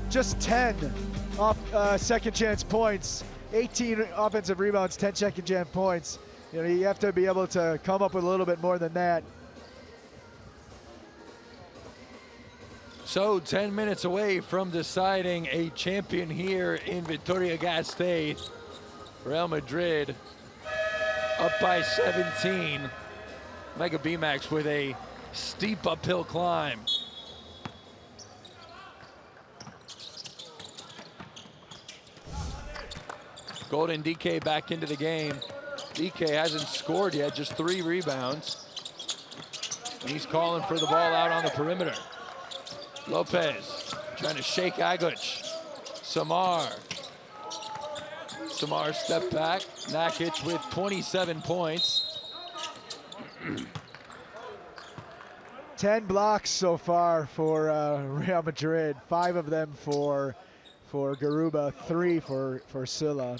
S2: Just 10 off second chance points, 18 offensive rebounds, 10 second chance points. You have to be able to come up with a little bit more than that.
S1: So 10 minutes away from deciding a champion here in Vitoria-Gasteiz. Real Madrid up by 17. Mega B-Max with a steep uphill climb. Golden DK back into the game. DK hasn't scored yet, just 3 rebounds. And he's calling for the ball out on the perimeter. Lopez trying to shake Aguch. Samar. Samar step back. Nakic with 27 points.
S2: 10 blocks so far for Real Madrid. 5 of them for Garuba, 3 for Silla.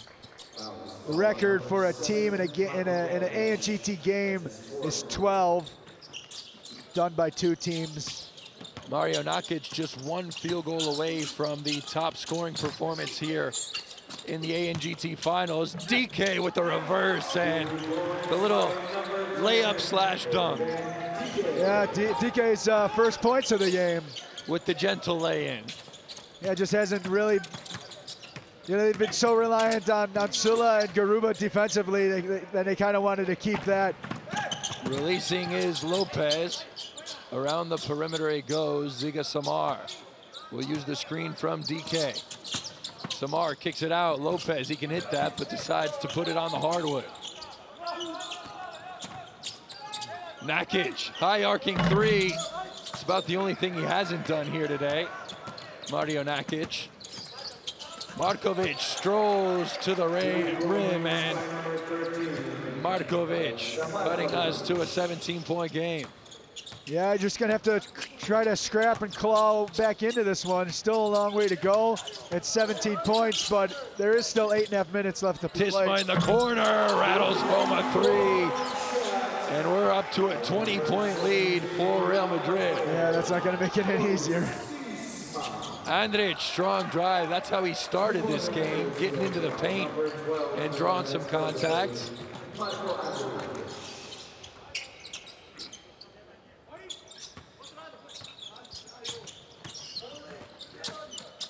S2: The record for a team in an ANGT game is 12, done by 2 teams.
S1: Mario Nakic just 1 field goal away from the top scoring performance here in the ANGT finals. DK with the reverse and the little layup slash dunk.
S2: Yeah, DK's first points of the game.
S1: With the gentle lay-in.
S2: Yeah, just hasn't really, they've been so reliant on Silla and Garuba defensively that they kind of wanted to keep that.
S1: Releasing is Lopez. Around the perimeter it goes. Ziga Samar will use the screen from DK. Samar kicks it out. Lopez, he can hit that, but decides to put it on the hardwood. Nakic, high arcing 3. It's about the only thing he hasn't done here today. Mario Nakic. Markovic strolls to the rim, and Markovic cutting us to a 17-point game.
S2: Yeah, just gonna have to try to scrap and claw back into this one. Still a long way to go. It's 17 points, but there is still 8.5 minutes left to play.
S1: Tisma in the corner, rattles home a 3. And we're up to a 20-point lead for Real Madrid.
S2: Yeah, that's not gonna make it any easier.
S1: Andrić, strong drive. That's how he started this game, getting into the paint and drawing some contacts.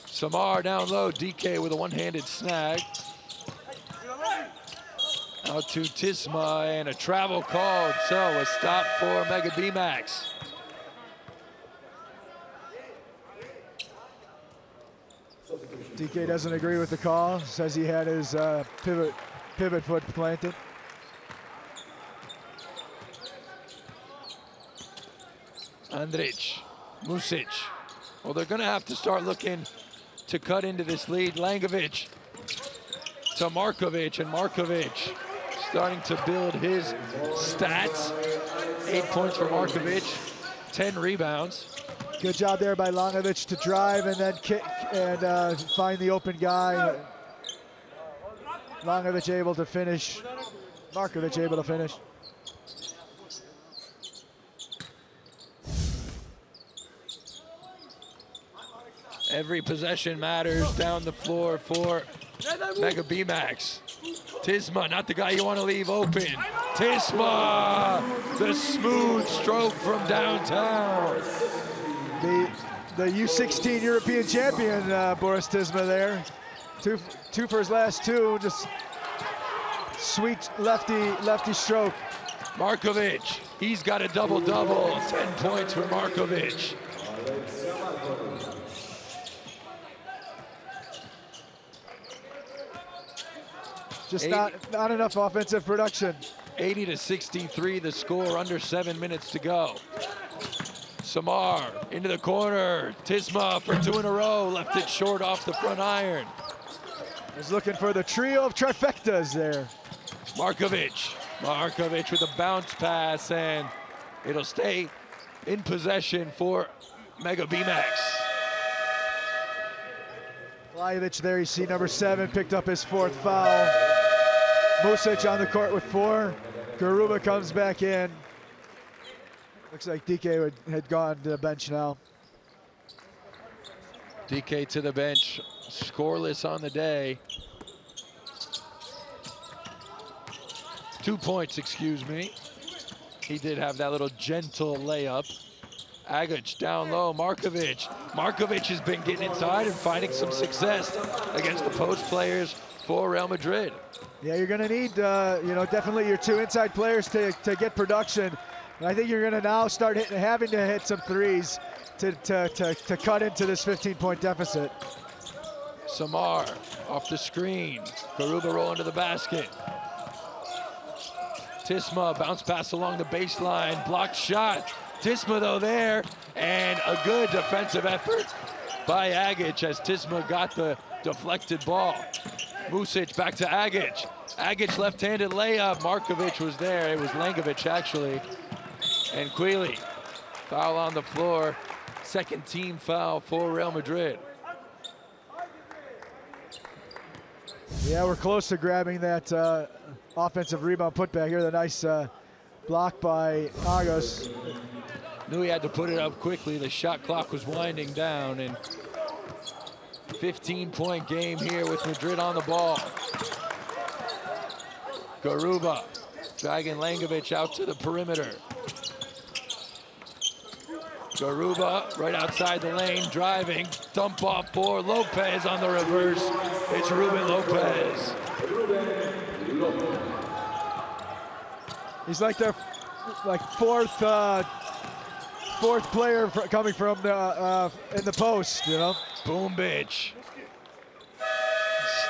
S1: Samar down low, DK with a one-handed snag. Out to Tisma and a travel called, so a stop for Mega B-Max.
S2: DK doesn't agree with the call, says he had his pivot foot planted.
S1: Andrić, Music. Well, they're gonna have to start looking to cut into this lead. Langovic to Markovic, and Markovic starting to build his stats. 8 points for Markovic, 10 rebounds.
S2: Good job there by Langovic to drive and then kick and find the open guy. Langovic able to finish. Markovic able to finish.
S1: Every possession matters down the floor for Mega B-Max. Tisma, not the guy you want to leave open. Tisma, the smooth stroke from downtown.
S2: The U16 European champion, Boris Tisma there. Two for his last 2, just sweet lefty stroke.
S1: Markovic, he's got a double-double. 10 points for Markovic.
S2: Just not enough offensive production.
S1: 80-63 the score, under 7 minutes to go. Samar into the corner. Tisma for 2 in a row, left it short off the front iron.
S2: He's looking for the trio of trifectas there.
S1: Markovic with a bounce pass, and it'll stay in possession for Mega B-Max.
S2: Vlahovic there, you see number 7 picked up his 4th foul. Music on the court with 4. Garuba comes back in. Looks like DK had gone to the bench now.
S1: DK to the bench, scoreless on the day. 2 points, excuse me. He did have that little gentle layup. Aguch down low, Markovic. Markovic has been getting inside and finding some success against the post players for Real Madrid.
S2: Yeah, you're gonna need, definitely your 2 inside players to get production. And I think you're gonna now start having to hit some 3s to cut into this 15-point deficit.
S1: Samar off the screen. Garuba rolling to the basket. Tisma, bounce pass along the baseline, blocked shot. Tisma though there, and a good defensive effort by Agic as Tisma got the deflected ball. Music back to Agic. Agic left-handed layup, Markovic was there, it was Langovic actually. And Quealy, foul on the floor, second team foul for Real Madrid.
S2: Yeah, we're close to grabbing that offensive rebound putback here. The nice block by Agos.
S1: Knew he had to put it up quickly. The shot clock was winding down, and 15-point game here with Madrid on the ball. Garuba dragging Langovic out to the perimeter. Garuba right outside the lane, driving, dump off for Lopez on the reverse. It's Ruben Lopez.
S2: He's like their fourth player coming from the in the post, you know.
S1: Bumbic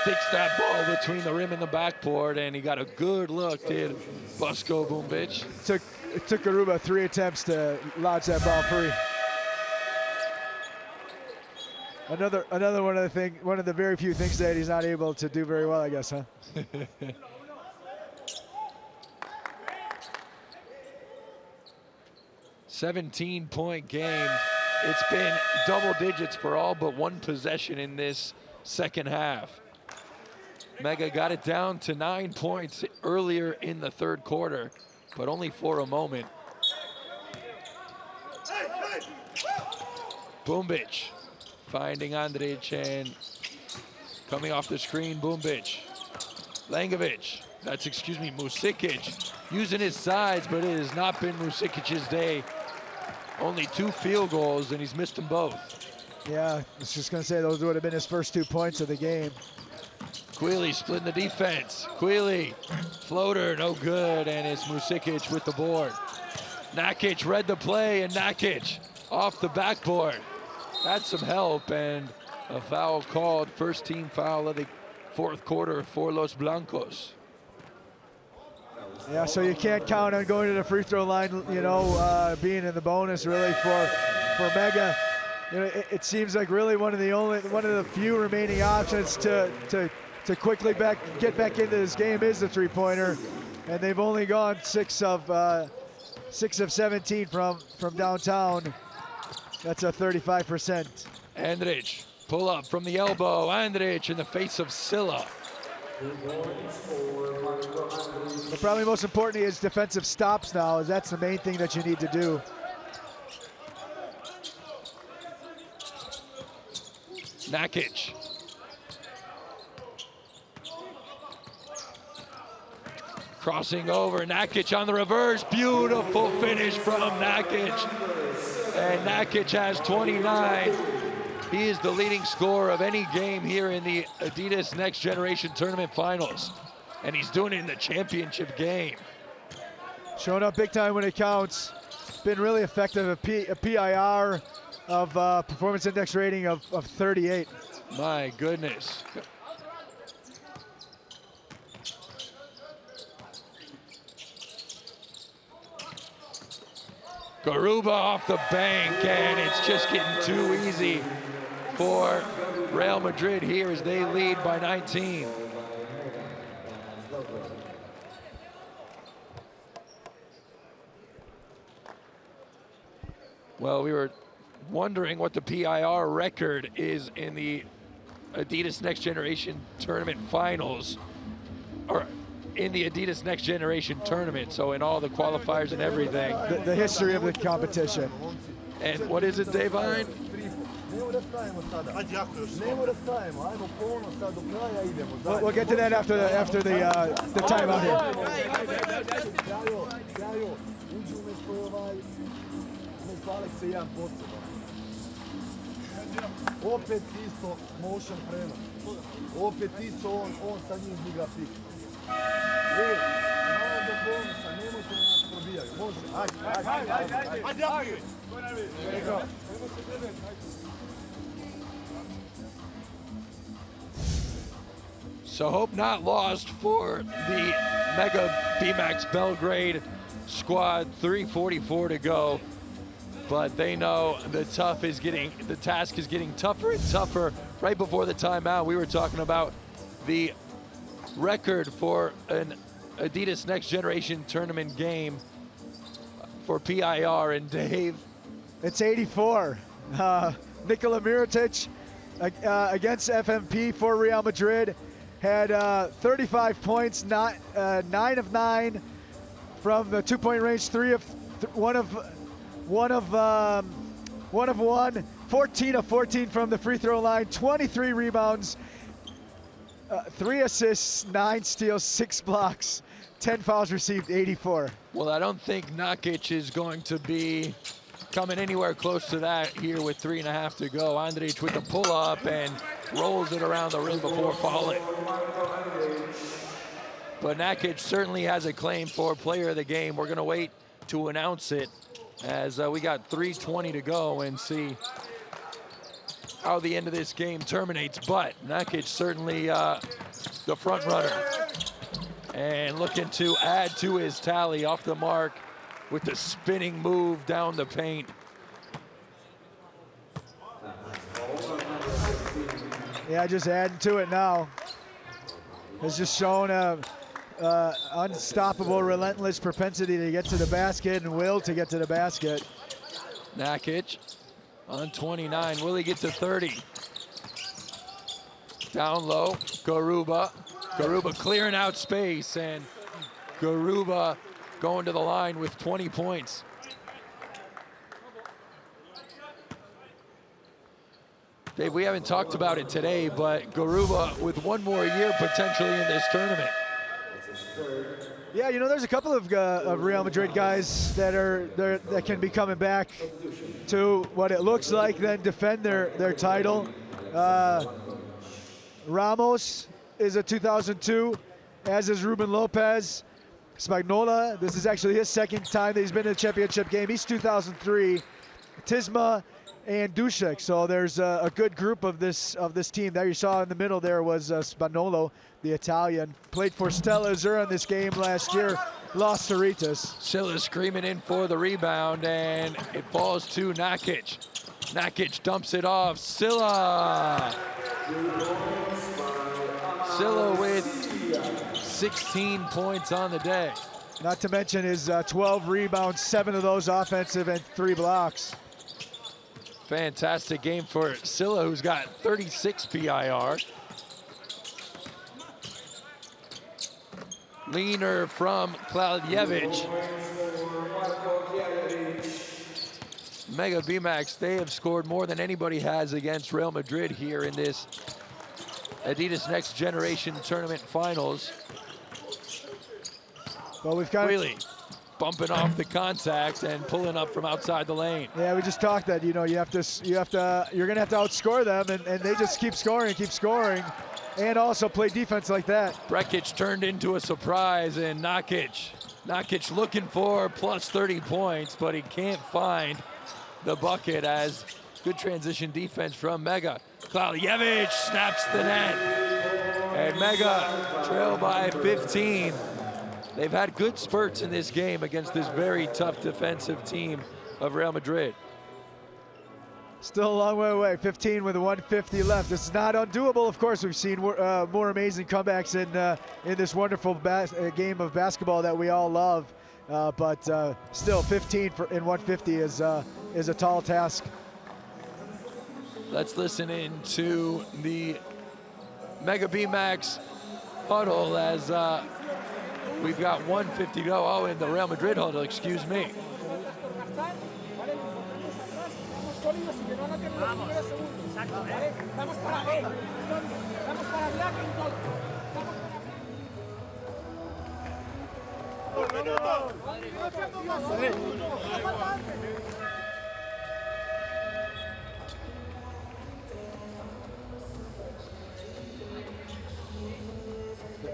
S1: sticks that ball between the rim and the backboard, and he got a good look, did Busko Bumbic.
S2: It took Garuba 3 attempts to lodge that ball free. Another one of the very few things that he's not able to do very well, I guess, huh?
S1: 17-point game. It's been double digits for all but one possession in this second half. Mega got it down to 9 points earlier in the third quarter, but only for a moment. Bumbic finding Andrić and coming off the screen, Bumbic. Langovic, Musicic, using his size, but it has not been Musicic's day. Only 2 field goals, and he's missed them both.
S2: Yeah, I was just gonna say those would have been his first 2 points of the game.
S1: Quealy splitting the defense. Quealy, floater, no good, and it's Musicic with the board. Nakic read the play, and Nakic off the backboard. Had some help, and a foul called, first team foul of the fourth quarter for Los Blancos.
S2: Yeah, so you can't count on going to the free throw line, you know, being in the bonus really for Mega. You know, it seems like really one of the few remaining options to quickly get back into this game is the three-pointer, and they've only gone 6 of 17 from downtown. That's a 35%.
S1: Andrić, pull up from the elbow. Andrić in the face of Silla.
S2: But probably most importantly is defensive stops now, as that's the main thing that you need to do.
S1: Nakic. Crossing over, Nakic on the reverse. Beautiful finish from Nakic. And Nakic has 29. He is the leading scorer of any game here in the Adidas Next Generation Tournament Finals. And he's doing it in the championship game.
S2: Showing up big time when it counts. Been really effective, a PIR of performance index rating of 38.
S1: My goodness. Garuba off the bank, and it's just getting too easy for Real Madrid here as they lead by 19. Well, we were wondering what the PIR record is in the Adidas Next Generation Tournament Finals, or in the Adidas Next Generation Tournament, so in all the qualifiers and everything.
S2: The history of the competition.
S1: And what is it, Davine?
S2: We'll get to that after the timeout here.
S3: Opet isto motion prenos. Opet isto on sad njih diga pik. Malo do bonusa, nemojte nas probijaju. Može, ajde.
S1: So hope not lost for the Mega BMAX Belgrade squad. 3:44 to go, but they know the task is getting tougher and tougher. Right before the timeout, we were talking about the record for an Adidas Next Generation Tournament game for PIR, and Dave,
S2: it's 84. Nikola Mirotic against FMP for Real Madrid had 35 points, 9 of 9 from the 2-point range, 1 of 1, 14 of 14 from the free throw line, 23 rebounds, 3 assists, 9 steals, 6 blocks, 10 fouls received, 84.
S1: well, I don't think Nakic is going to be coming anywhere close to that here with 3.5 to go. Andrić with the pull-up and rolls it around the rim before falling. But Nakic certainly has a claim for player of the game. We're going to wait to announce it as we got 3:20 to go and see how the end of this game terminates. But Nakic certainly the front runner and looking to add to his tally off the mark with the spinning move down the paint.
S2: Yeah, just adding to it now. Has just shown a unstoppable, relentless propensity to get to the basket and will to get to the basket.
S1: Nakic on 29. Will he get to 30? Down low, Garuba. Garuba clearing out space, and Garuba going to the line with 20 points. Dave, we haven't talked about it today, but Garuba with one more year potentially in this tournament.
S2: Yeah, you know, there's a couple of Real Madrid guys that can be coming back to what it looks like, then defend their title. Ramos is a 2002, as is Ruben Lopez. Spagnola, this is actually his second time that he's been in the championship game. He's 2003. Tisma and Dušek. So there's a good group of this team. There you saw in the middle there was Spagnolo, the Italian. Played for Stella Azzurra in this game last year. Lost to Ritas.
S1: Silla screaming in for the rebound, and it falls to Nakic. Nakic dumps it off. Silla with 16 points on the day.
S2: Not to mention his 12 rebounds, 7 of those offensive and 3 blocks.
S1: Fantastic game for Silla, who's got 36 PIR. Leaner from Klaljevic. Mega BMAX, they have scored more than anybody has against Real Madrid here in this Adidas Next Generation Tournament Finals.
S2: Well, we've got
S1: really bumping off the contact and pulling up from outside the lane.
S2: Yeah, we just talked that, you know, you're gonna have to outscore them, and they just keep scoring, and also play defense like that.
S1: Brekic turned into a surprise, and Nakic looking for plus 30 points, but he can't find the bucket as good transition defense from Mega. Klaljevic snaps the net, and Mega trail by 15. They've had good spurts in this game against this very tough defensive team of Real Madrid.
S2: Still a long way away, 15 with 150 left. This is not undoable, of course. We've seen more amazing comebacks in this wonderful game of basketball that we all love. But still, 15 in 150 is a tall task.
S1: Let's listen in to the Mega BMAX huddle as we've got 150 to go. Oh, in the Real Madrid huddle, excuse me.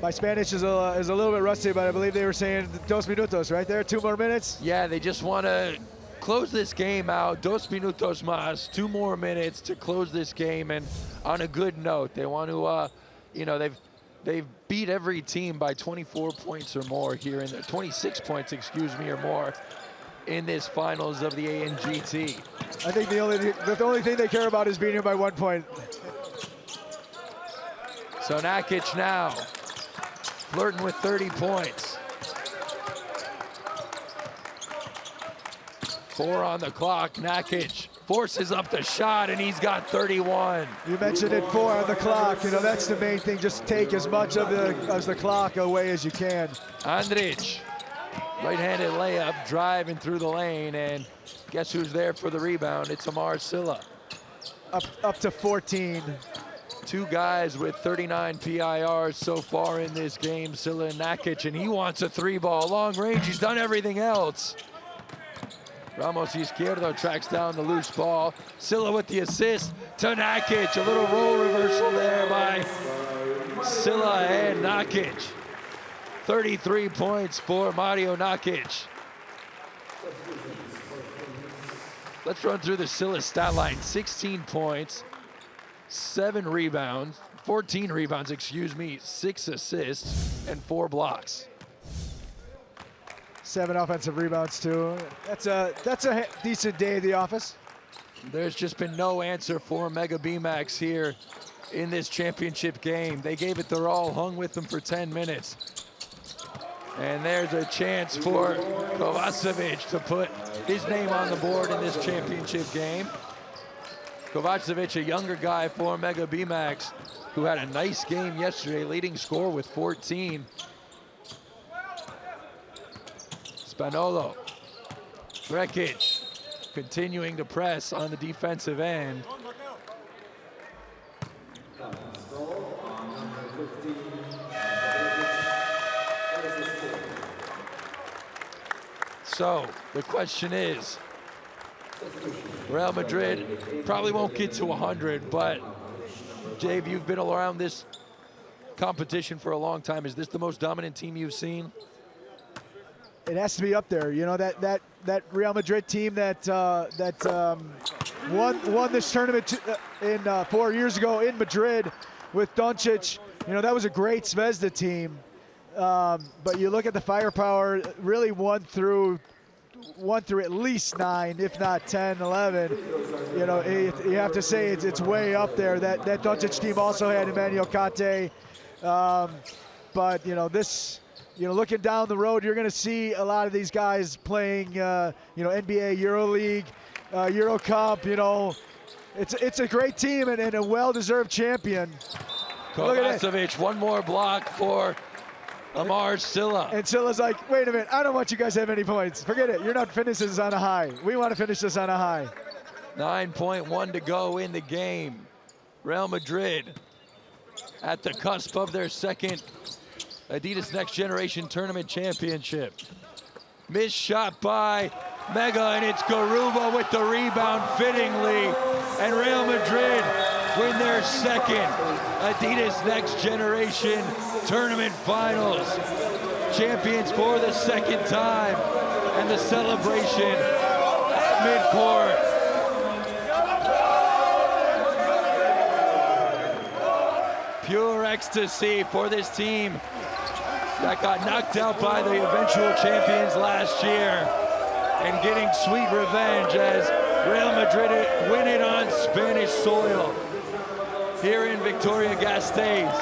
S2: My Spanish is a little bit rusty, but I believe they were saying 2 minutos right there, 2 more minutes.
S1: Yeah, they just want to close this game out. 2 minutos más, 2 more minutes to close this game, and on a good note. They want to, you know, They've beat every team by 24 points or more here in the 26 points, excuse me, or more in this finals of the ANGT.
S2: I think the only thing they care about is beating him by 1 point.
S1: So Nakic now flirting with 30 points. 4 on the clock. Nakic forces up the shot, and he's got 31.
S2: You mentioned it, 4 on the clock. You know, that's the main thing. Just take as much of the clock away as you can.
S1: Andrić, right-handed layup, driving through the lane, and guess who's there for the rebound? It's Amar Silla.
S2: Up to 14.
S1: 2 guys with 39 PIRs so far in this game, Silla and Nakic, and he wants a 3-ball. Long range, he's done everything else. Ramos Izquierdo tracks down the loose ball. Silla with the assist to Nakic. A little role reversal there by Silla and Nakic. 33 points for Mario Nakic. Let's run through the Silla stat line. 16 points, 7 rebounds, 14 rebounds, excuse me, 6 assists, and 4 blocks.
S2: 7 offensive rebounds too. That's a decent day at the office.
S1: There's just been no answer for Mega BMAX here in this championship game. They gave it their all, hung with them for 10 minutes. And there's a chance for Kovacevic to put his name on the board in this championship game. Kovacevic, a younger guy for Mega BMAX, who had a nice game yesterday, leading scorer with 14. Spagnolo, Brekic, continuing to press on the defensive end. So the question is, Real Madrid probably won't get to 100, but Dave, you've been around this competition for a long time. Is this the most dominant team you've seen?
S2: It has to be up there. You know, that Real Madrid team that won this tournament in 4 years ago in Madrid with Doncic. You know, that was a great Zvezda team. But you look at the firepower, really won through at least 9, if not 10, 11. You know, you have to say it's way up there. That Doncic team also had Emmanuel Kante. But you know, looking down the road, you're going to see a lot of these guys playing, NBA, EuroLeague, EuroCup. You know, it's a great team and a well-deserved champion.
S1: Kovacevic, one more block for Amar Silla.
S2: And Silla's like, wait a minute, I don't want you guys to have any points. Forget it, you're not finishing this on a high. We want to finish this on a high.
S1: 9.1 to go in the game. Real Madrid at the cusp of their second Adidas Next Generation Tournament Championship. Missed shot by Mega, and it's Garuba with the rebound fittingly. And Real Madrid win their second Adidas Next Generation Tournament Finals. Champions for the second time. And the celebration at midcourt. Pure ecstasy for this team that got knocked out by the eventual champions last year, and getting sweet revenge as Real Madrid win it on Spanish soil here in Vitoria-Gasteiz.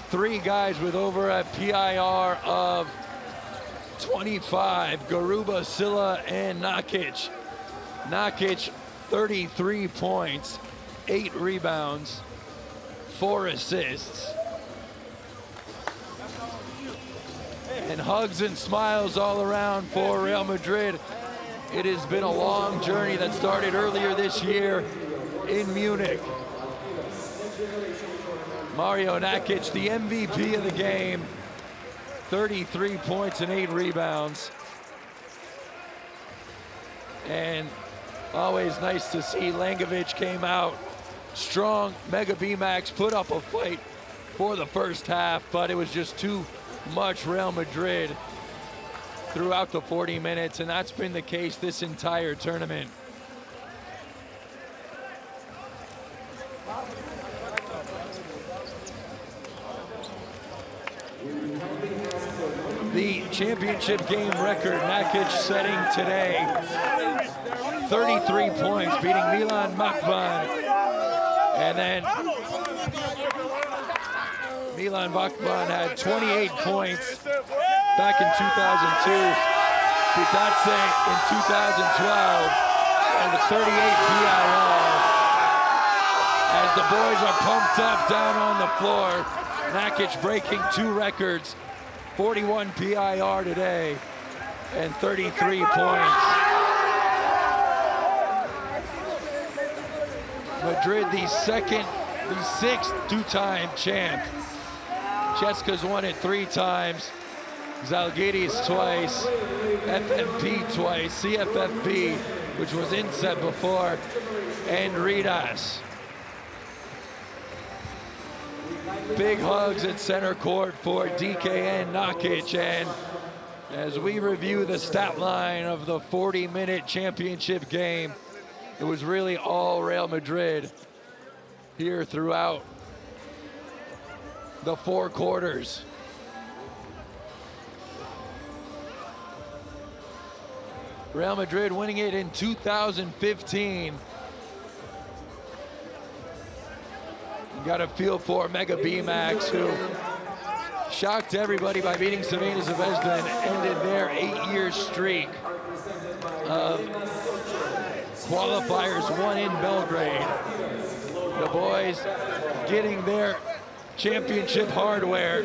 S1: Three guys with over a PIR of 25, Garuba, Silla, and Nakic. Nakic, 33 points, 8 rebounds, 4 assists. And hugs and smiles all around for Real Madrid. It has been a long journey that started earlier this year in Munich. Mario Nakic, the MVP of the game, 33 points and 8 rebounds. And always nice to see Langovic came out strong. Mega BMAX put up a fight for the first half, but it was just too much Real Madrid throughout the 40 minutes, and that's been the case this entire tournament. The championship game record, Nakic setting today, 33 points, beating Milan Makvan. And then Milan Makvan had 28 points back in 2002. Pitatse in 2012, and the 38 PIR. As the boys are pumped up down on the floor, Nakic breaking 2 records, 41 PIR today, and 33 points. Madrid, the 6th two-time champ. Cheska's won it 3 times. Zalgiris twice, FFP twice, CFFP, which was inset before, and Ridas. Big hugs at center court for DKN Nakic, and as we review the stat line of the 40-minute championship game, it was really all Real Madrid here throughout the 4 quarters. Real Madrid winning it in 2015. You got a feel for Mega B-Max, who shocked everybody by beating Crvena Zvezda and ended their 8-year streak of qualifiers won in Belgrade. The boys getting their championship hardware.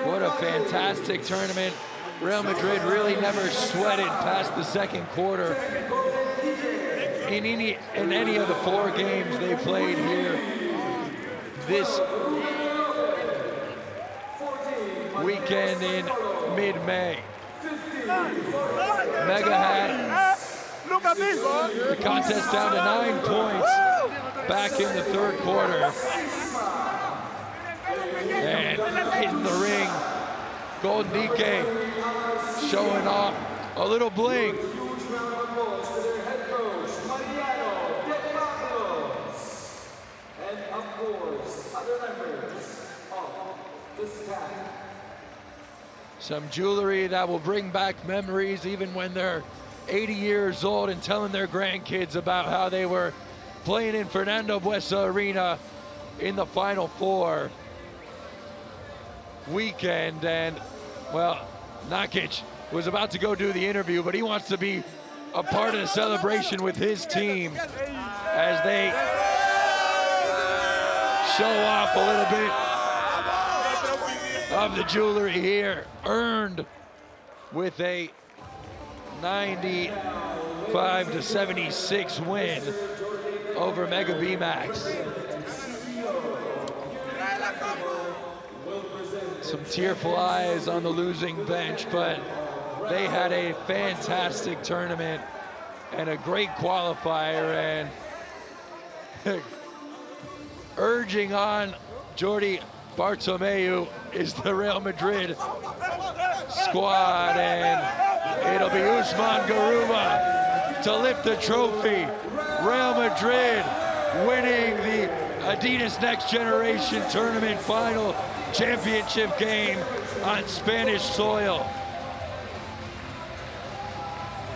S1: What a fantastic tournament. Real Madrid really never sweated past the second quarter in any of the 4 games they played here this weekend in mid-May. Mega had the contest down to 9 points back in the 3rd quarter. And in the ring, Golden Dike showing off a little bling. Some jewelry that will bring back memories even when they're 80 years old and telling their grandkids about how they were playing in Fernando Buesa Arena in the Final Four weekend. And, well, Nakic was about to go do the interview, but he wants to be a part of the celebration with his team as they show off a little bit of the jewelry here, earned with a 95-76 win over Mega B-Max. Some tearful eyes on the losing bench, but they had a fantastic tournament and a great qualifier, and urging on Jordi Bartomeu is the Real Madrid squad, and it'll be Usman Garuba to lift the trophy. Real Madrid winning the Adidas Next Generation Tournament Final Championship game on Spanish soil.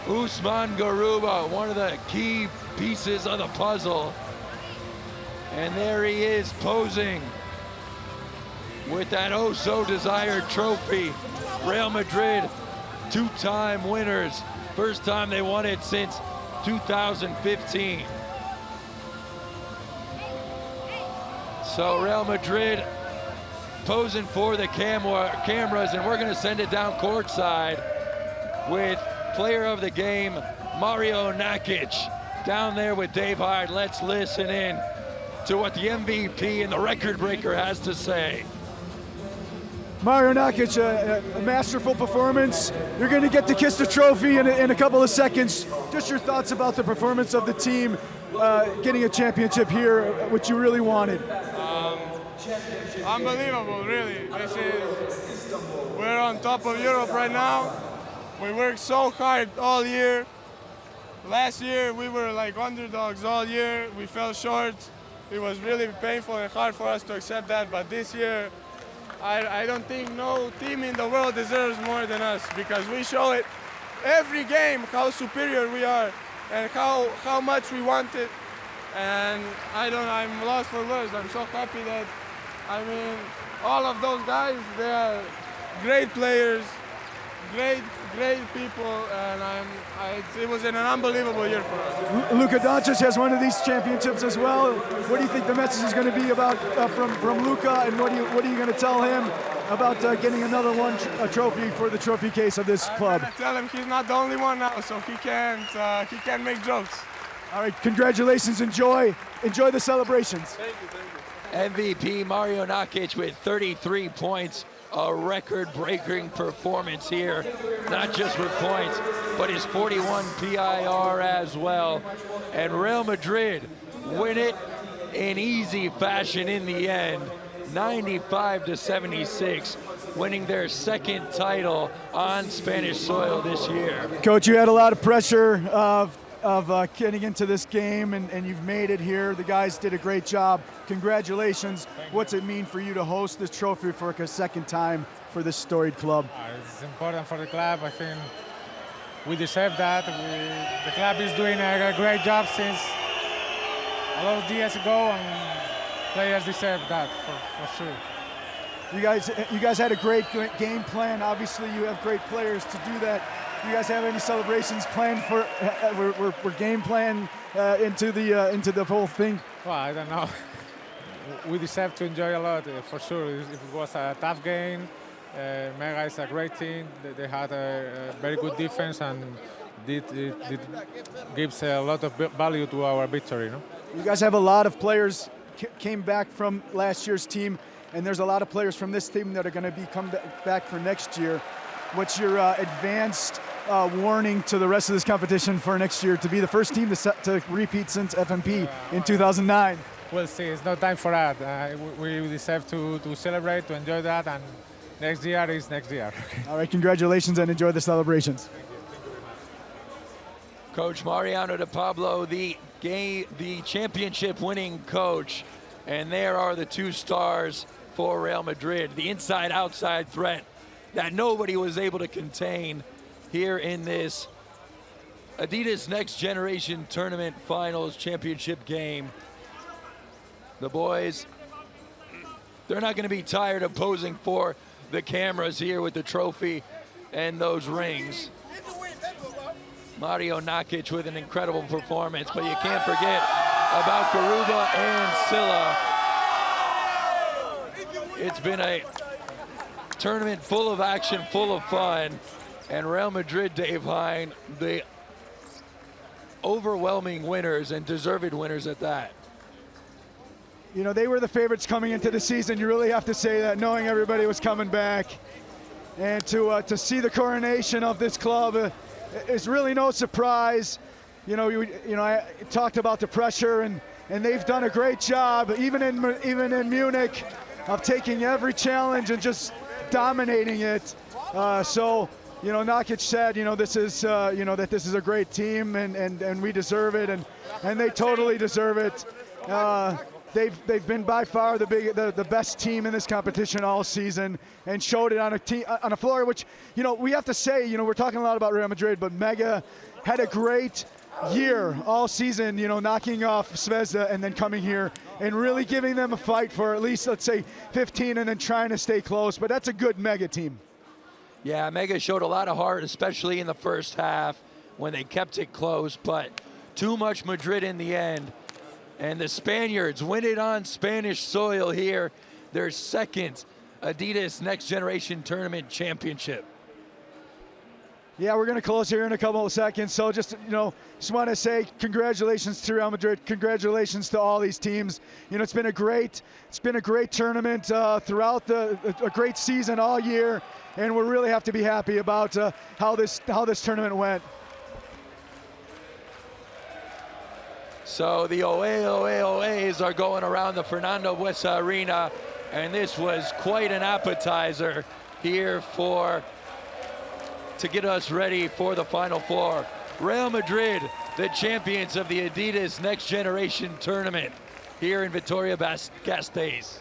S1: Usman Garuba, one of the key pieces of the puzzle. And there he is posing with that oh-so-desired trophy. Real Madrid, 2-time winners. First time they won it since 2015. So Real Madrid posing for the cameras, and we're gonna send it down courtside with player of the game, Mario Nakic, down there with Dave Hyde. Let's listen in to what the MVP and the record breaker has to say.
S2: Mario Nakic, a masterful performance. You're going to get to kiss the trophy in a couple of seconds. Just your thoughts about the performance of the team getting a championship here, which you really wanted?
S6: Unbelievable, really. We're on top of Europe right now. We worked so hard all year. Last year we were like underdogs all year. We fell short. It was really painful and hard for us to accept that. But this year, I don't think no team in the world deserves more than us, because we show it every game how superior we are and how much we want it. And I'm lost for words. I'm so happy that, all of those guys, they are great players, great people, and it was an unbelievable year for us.
S2: Luka Doncic has one of these championships as well. What do you think the message is going to be about from Luka, and what are you going to tell him about getting another a trophy for the trophy case of this club?
S6: I'm going to tell him he's not the only one now, so he can't make jokes.
S2: All right, congratulations. Enjoy the celebrations.
S6: Thank you.
S1: MVP Mario Nakic with 33 points, a record-breaking performance here, not just with points, but his 41 PIR as well. And Real Madrid win it in easy fashion in the end, 95-76, winning their second title on Spanish soil this year.
S2: Coach, you had a lot of pressure of getting into this game, and you've made it here. The guys did a great job. Congratulations. What's it mean for you to host this trophy for a second time for this storied club?
S4: It's important for the club. I think we deserve that. The club is doing a great job since a lot of years ago, and players deserve that for sure.
S2: You guys had a great game plan. Obviously, you have great players to do that. You guys have any celebrations planned for? We're game plan into the whole thing.
S4: Well, I don't know. We deserve to enjoy a lot for sure. If it was a tough game, Mega is a great team. They had a very good defense, and it gives a lot of value to our victory. No?
S2: You guys have a lot of players came back from last year's team, and there's a lot of players from this team that are going to come back for next year. What's your advanced warning to the rest of this competition for next year to be the first team to repeat since FMP in 2009?
S4: We'll see. It's no time for that. We deserve to celebrate, to enjoy that, and next year is next year.
S2: All right, congratulations and enjoy the celebrations.
S1: Coach Mariano de Pablo, the championship-winning coach, and there are the two stars for Real Madrid, the inside-outside threat that nobody was able to contain here in this Adidas Next Generation Tournament Finals Championship game. The boys, they're not going to be tired of posing for the cameras here with the trophy and those rings. Mario Nakic with an incredible performance, but you can't forget about Garuba and Silla. It's been a tournament full of action, full of fun, and Real Madrid, Dave Hein, the overwhelming winners and deserved winners at that.
S2: You know, they were the favorites coming into the season. You really have to say that, knowing everybody was coming back. And to see the coronation of this club is really no surprise. I talked about the pressure, and they've done a great job, even in Munich, of taking every challenge and just dominating it. Nakic said, that this is a great team, and we deserve it, and they totally deserve it. They've been by far the best team in this competition all season, and showed it on a floor which, we have to say, we're talking a lot about Real Madrid, but Mega had a great year all season, knocking off Zvezda and then coming here and really giving them a fight for at least, let's say, 15 and then trying to stay close. But that's a good Mega team.
S1: Yeah, Mega showed a lot of heart, especially in the first half when they kept it close, but too much Madrid in the end. And the Spaniards win it on Spanish soil here, their second Adidas Next Generation Tournament Championship.
S2: Yeah, we're going to close here in a couple of seconds. So just want to say congratulations to Real Madrid. Congratulations to all these teams. It's been a great tournament throughout a great season all year, and we really have to be happy about how this tournament went.
S1: So the Oa's are going around the Fernando Buesa Arena, and this was quite an appetizer here to get us ready for the Final Four. Real Madrid, the champions of the Adidas Next Generation Tournament here in Vitoria-Gasteiz.